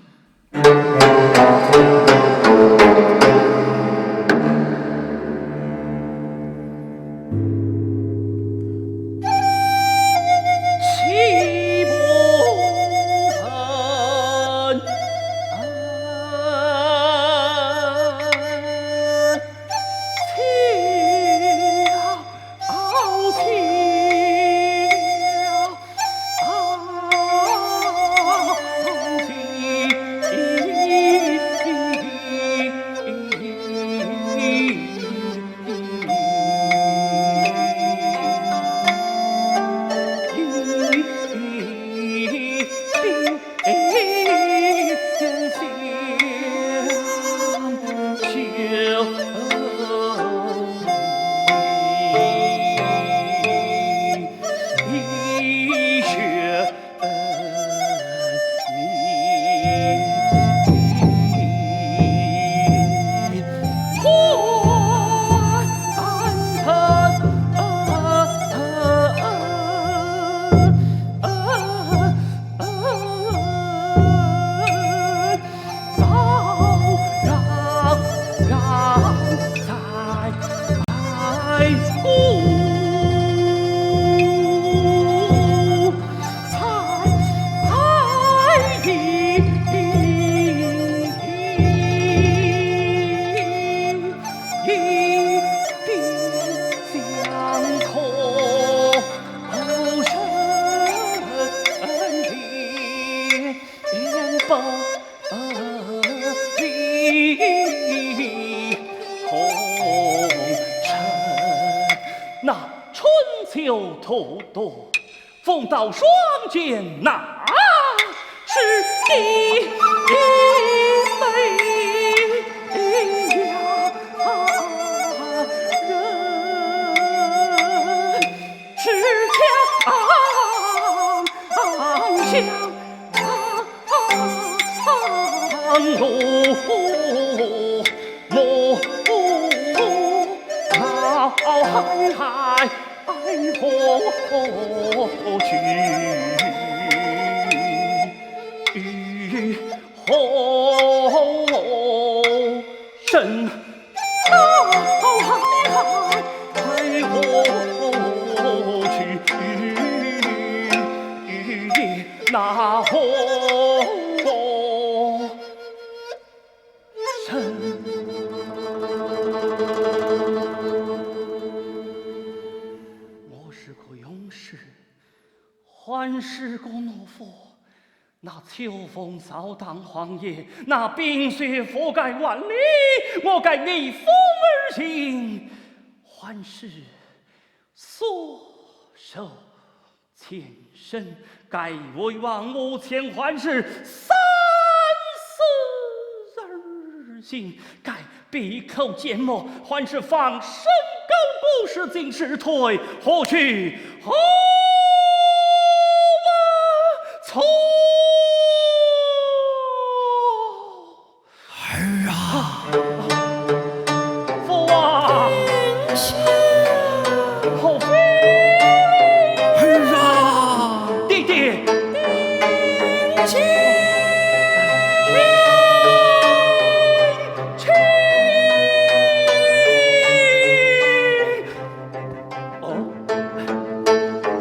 Phong到双剑那是一美呀人，持枪向路莫海海何去？后生海何去？那后生。还是个懦夫，那秋风扫荡荒野，那冰雪覆盖万里，我该逆风而行，还是缩手前身，该为王无前，还是三思而行，该闭口缄默，还是放身高不是进是退，何去何？错儿啊，父啊，后妃儿啊，弟弟，亲哦，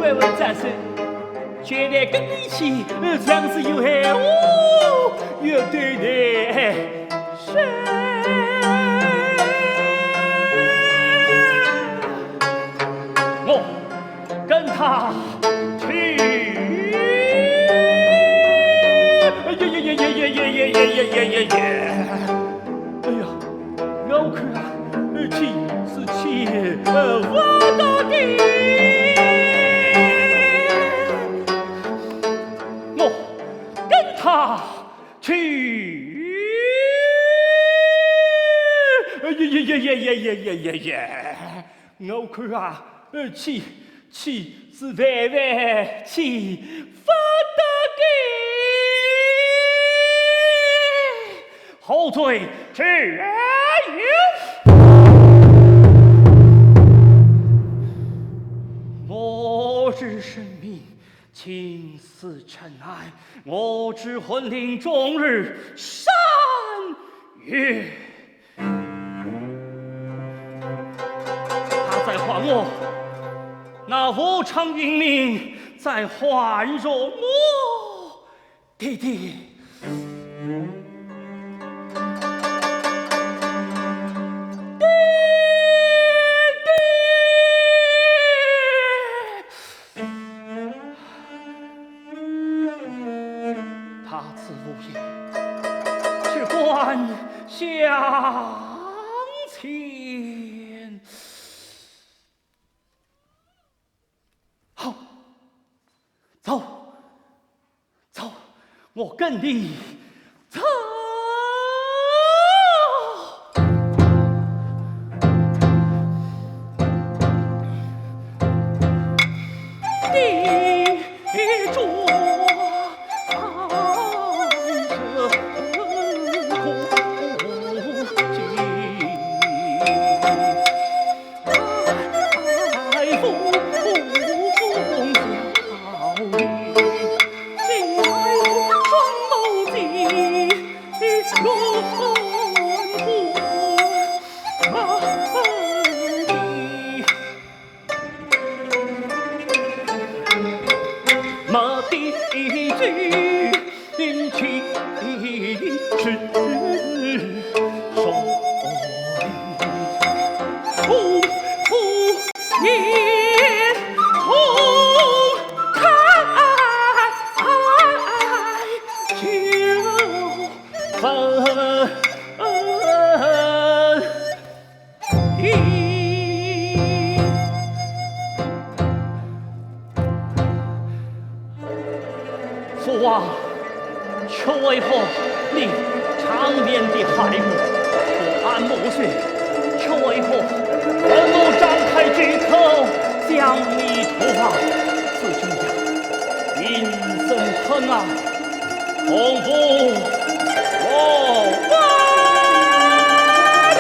微微战胜。觉得跟你一起像是有害哦，乐队的神，我跟他去，耶！哎呀，我的爹，我跟他去。我看啊，去是万万去不得的，后罪去有。我之生命青似尘埃，我之魂灵终日山岳。他在还我，那无常英明在还着我，弟弟。他自无言，只管向前。好，走，走，我跟你走。地着马蹄举起是手里，不言同开就分离。父王，却为何你长眠的骸骨不安墓穴？却为何人不张开巨口将你吐放？此君家阴森恨啊，恐怖我发的。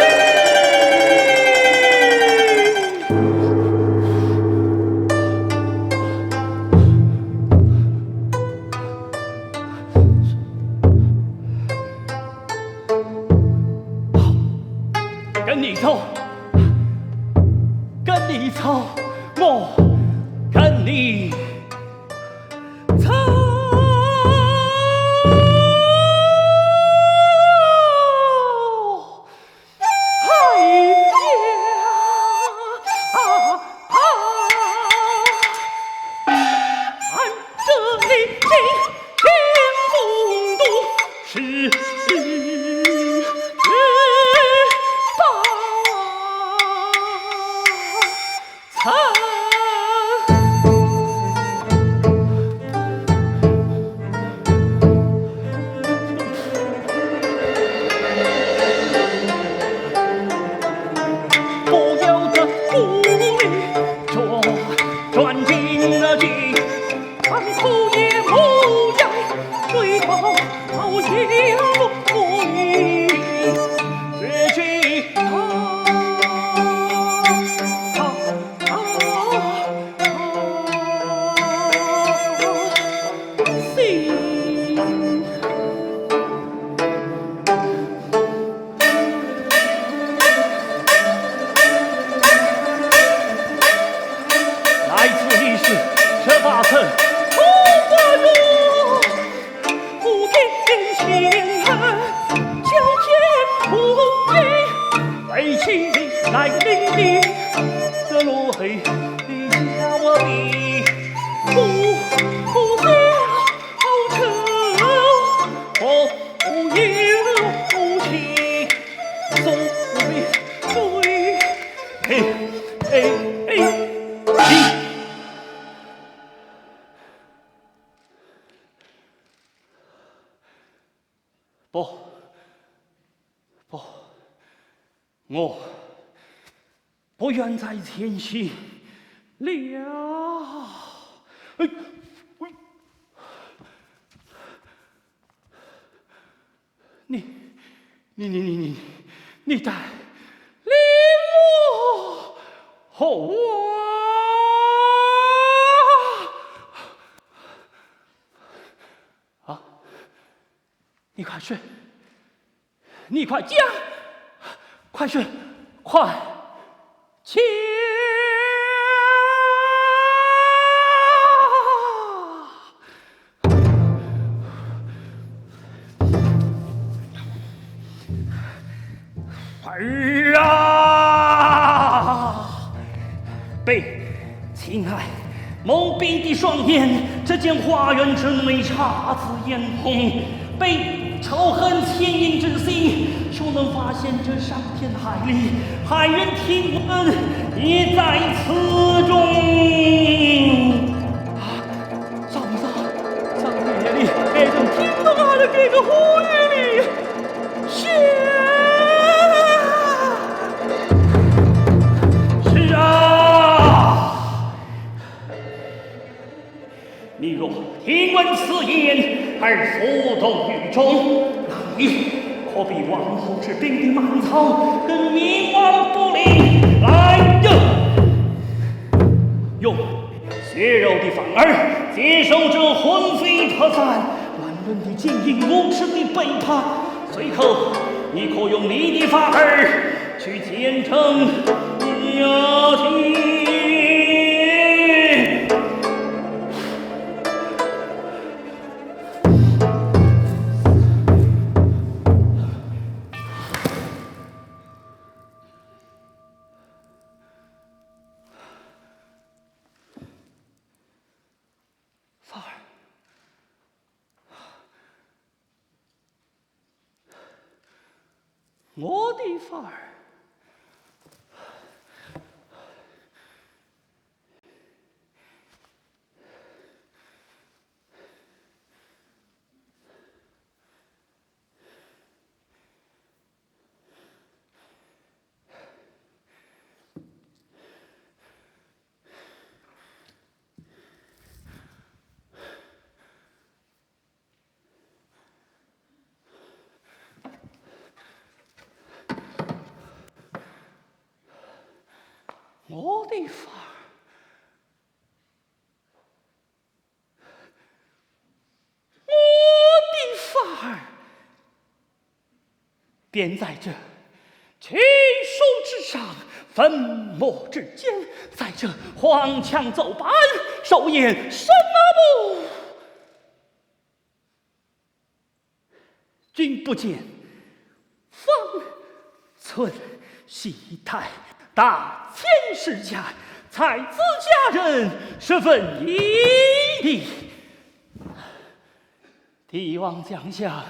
跟你走，跟你走，我跟你走。哎呀按着你惊风度是。哎我不愿再前行了。你带领我后啊！你快去，你快讲，快去，快去！儿啊！被情爱蒙蔽的双眼，这间花园之内姹紫嫣红；被仇恨牵引之心，就能发现这伤天害理、骇人听闻也在此中。上帝夜里，爱人听到俺的这个呼吁里，你若听闻此言而所动于衷，那你可比王后之兵的满仓，更冥顽不灵。来人，用血肉的反儿接受这魂飞魄散、乱伦的奸淫、无耻的背叛。随后，你可用你的法儿去见证雅婷。我的法儿，我的法儿，我的法儿，便在这举手之上，粉墨之间，在这荒腔走板，手演什么不？君不见，方寸戏台。大千世家，才子佳人十分异地。帝王将相，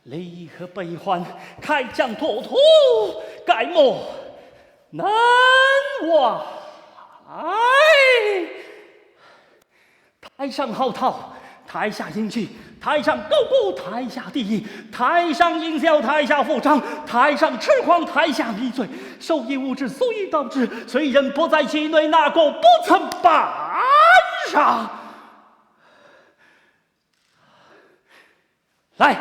离合悲欢，开疆拓土，盖莫难忘。台上嚎啕，台下音剧。台上高歌，台下低吟；台上淫笑，台下复张；台上痴狂，台下迷醉。手艺无知，所以导致虽人不在其内，哪个不曾扮上？来，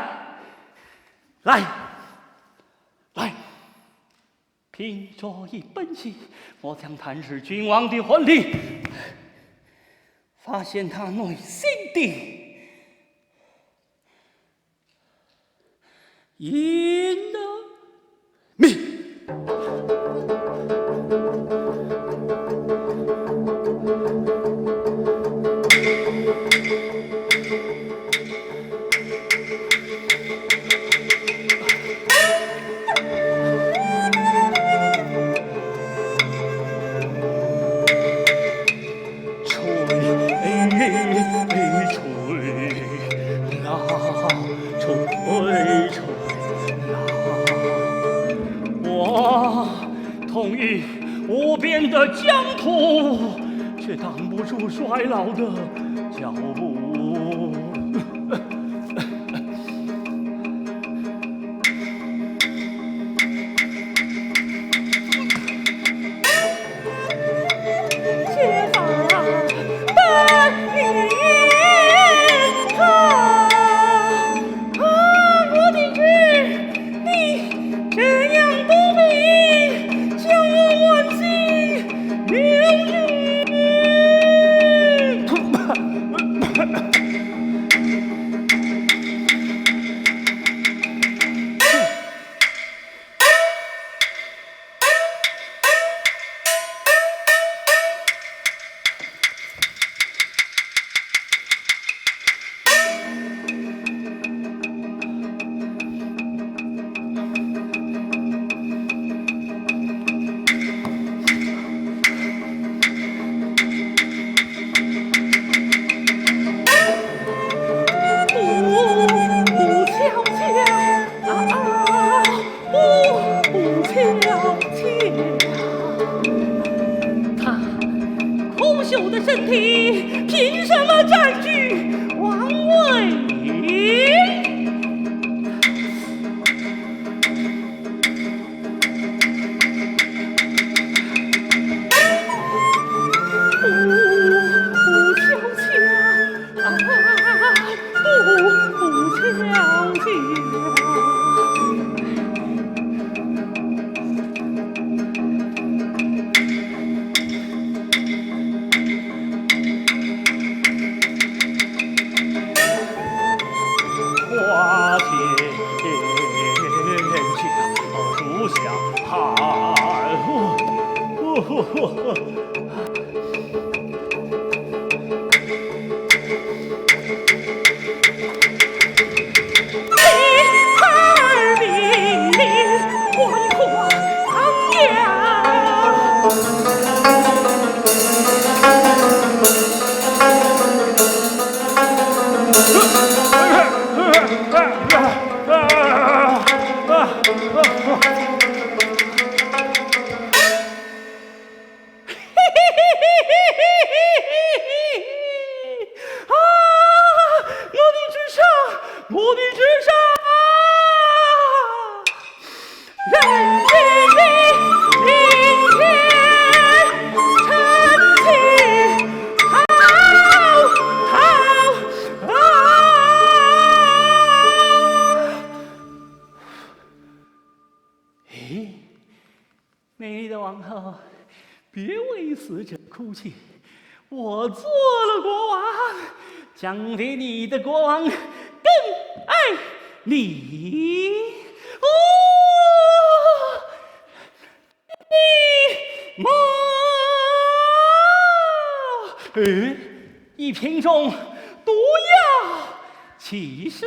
凭着一本戏，我将探视君王的婚礼，发现他内心的阴的命。同于无边的疆土，却挡不住衰老的脚步。占据王位。美丽的王后，别为死者哭泣。我做了国王，将比你的国王更爱你。哦，一瓶中毒药，其实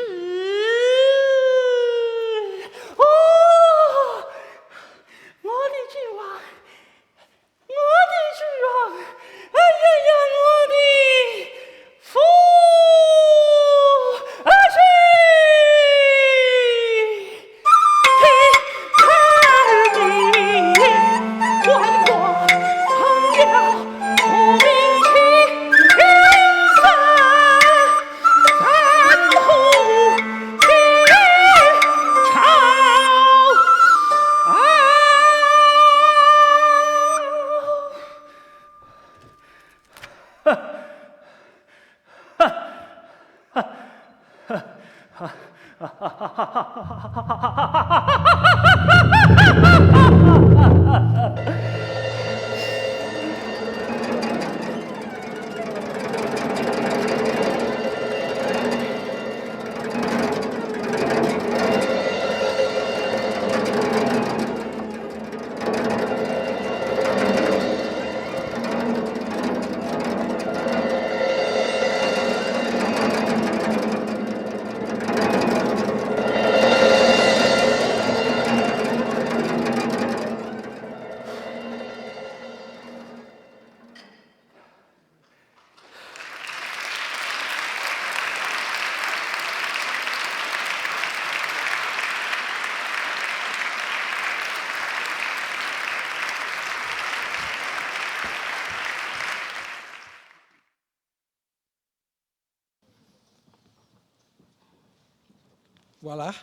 Voilà,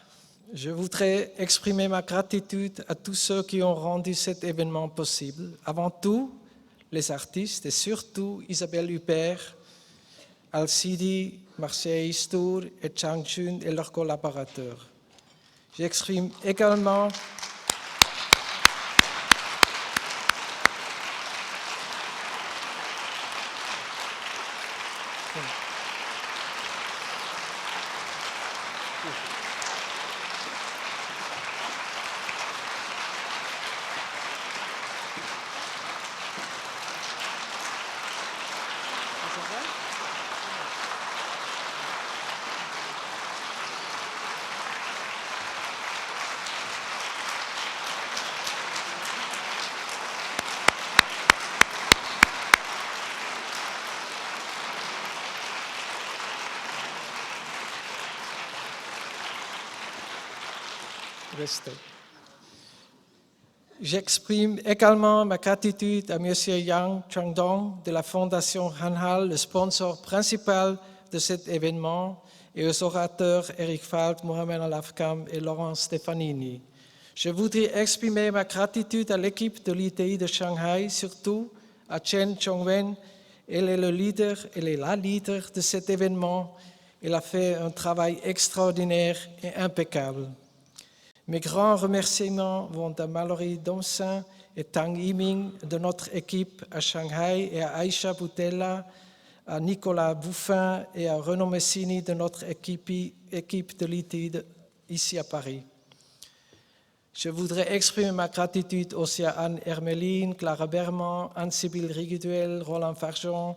je voudrais exprimer ma gratitude à tous ceux qui ont rendu cet événement possible. Avant tout, les artistes et surtout Isabelle Huppert, Alcidi, Marseille Stour et Chang Chun et leurs collaborateurs. J'exprime également rester. J'exprime également ma gratitude à M. Yang Changdong de la Fondation Hanhal, le sponsor principal de cet événement, et aux orateurs Eric Falk, Mohamed Al-Afkam et Laurent Stefanini. Je voudrais exprimer ma gratitude à l'équipe de l'ITI de Shanghai, surtout à Chen Chongwen. Elle est la leader de cet événement. Elle a fait un travail extraordinaire et impeccable. Mes grands remerciements vont à Mallory Domsin et Tang Yiming de notre équipe à Shanghai et à Aïcha Boutella, à Nicolas Bouffin et à Renaud Messini de notre équipe de l'ITI ici à Paris. Je voudrais exprimer ma gratitude aussi à Anne Hermeline, Clara Berman, Anne-Sybille Riguduel, Roland Farjon,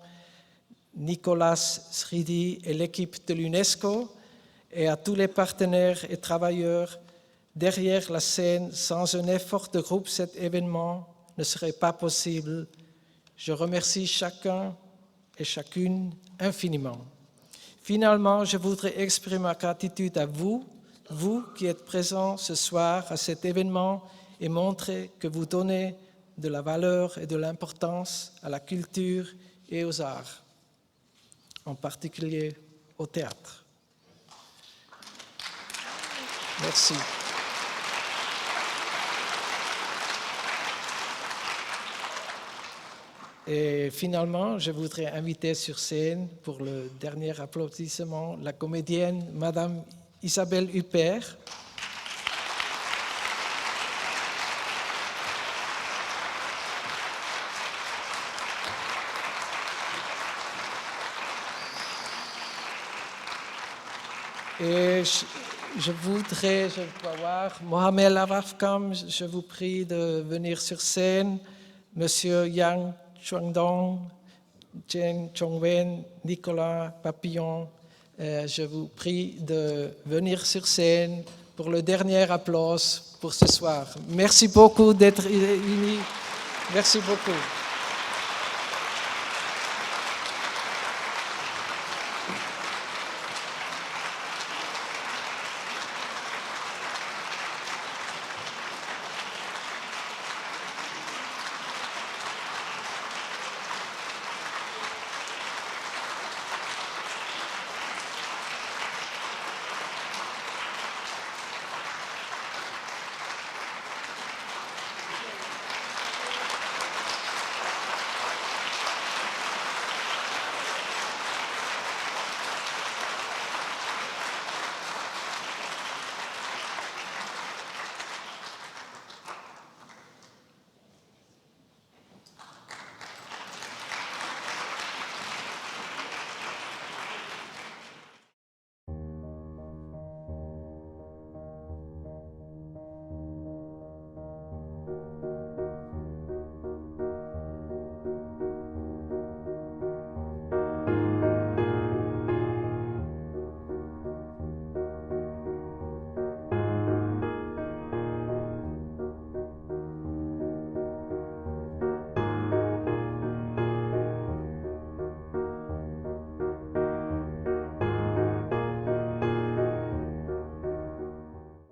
Nicolas Sridi et l'équipe de l'UNESCO et à tous les partenaires et travailleurs derrière la scène. Sans un effort de groupe, cet événement ne serait pas possible. Je remercie chacun et chacune infiniment. Finalement, je voudrais exprimer ma gratitude à vous qui êtes présents ce soir à cet événement et montrer que vous donnez de la valeur et de l'importance à la culture et aux arts, en particulier au théâtre. Merci. Et finalement, je voudrais inviter sur scène pour le dernier applaudissement la comédienne Madame Isabelle Huppert. Et je dois voir, Mohamed Al-Afkam, je vous prie de venir sur scène. Monsieur Yang Chuangdong, Chen Chongwen, Nicolas Papillon, je vous prie de venir sur scène pour le dernier applaudissement pour ce soir. Merci beaucoup d'être unis. Merci beaucoup.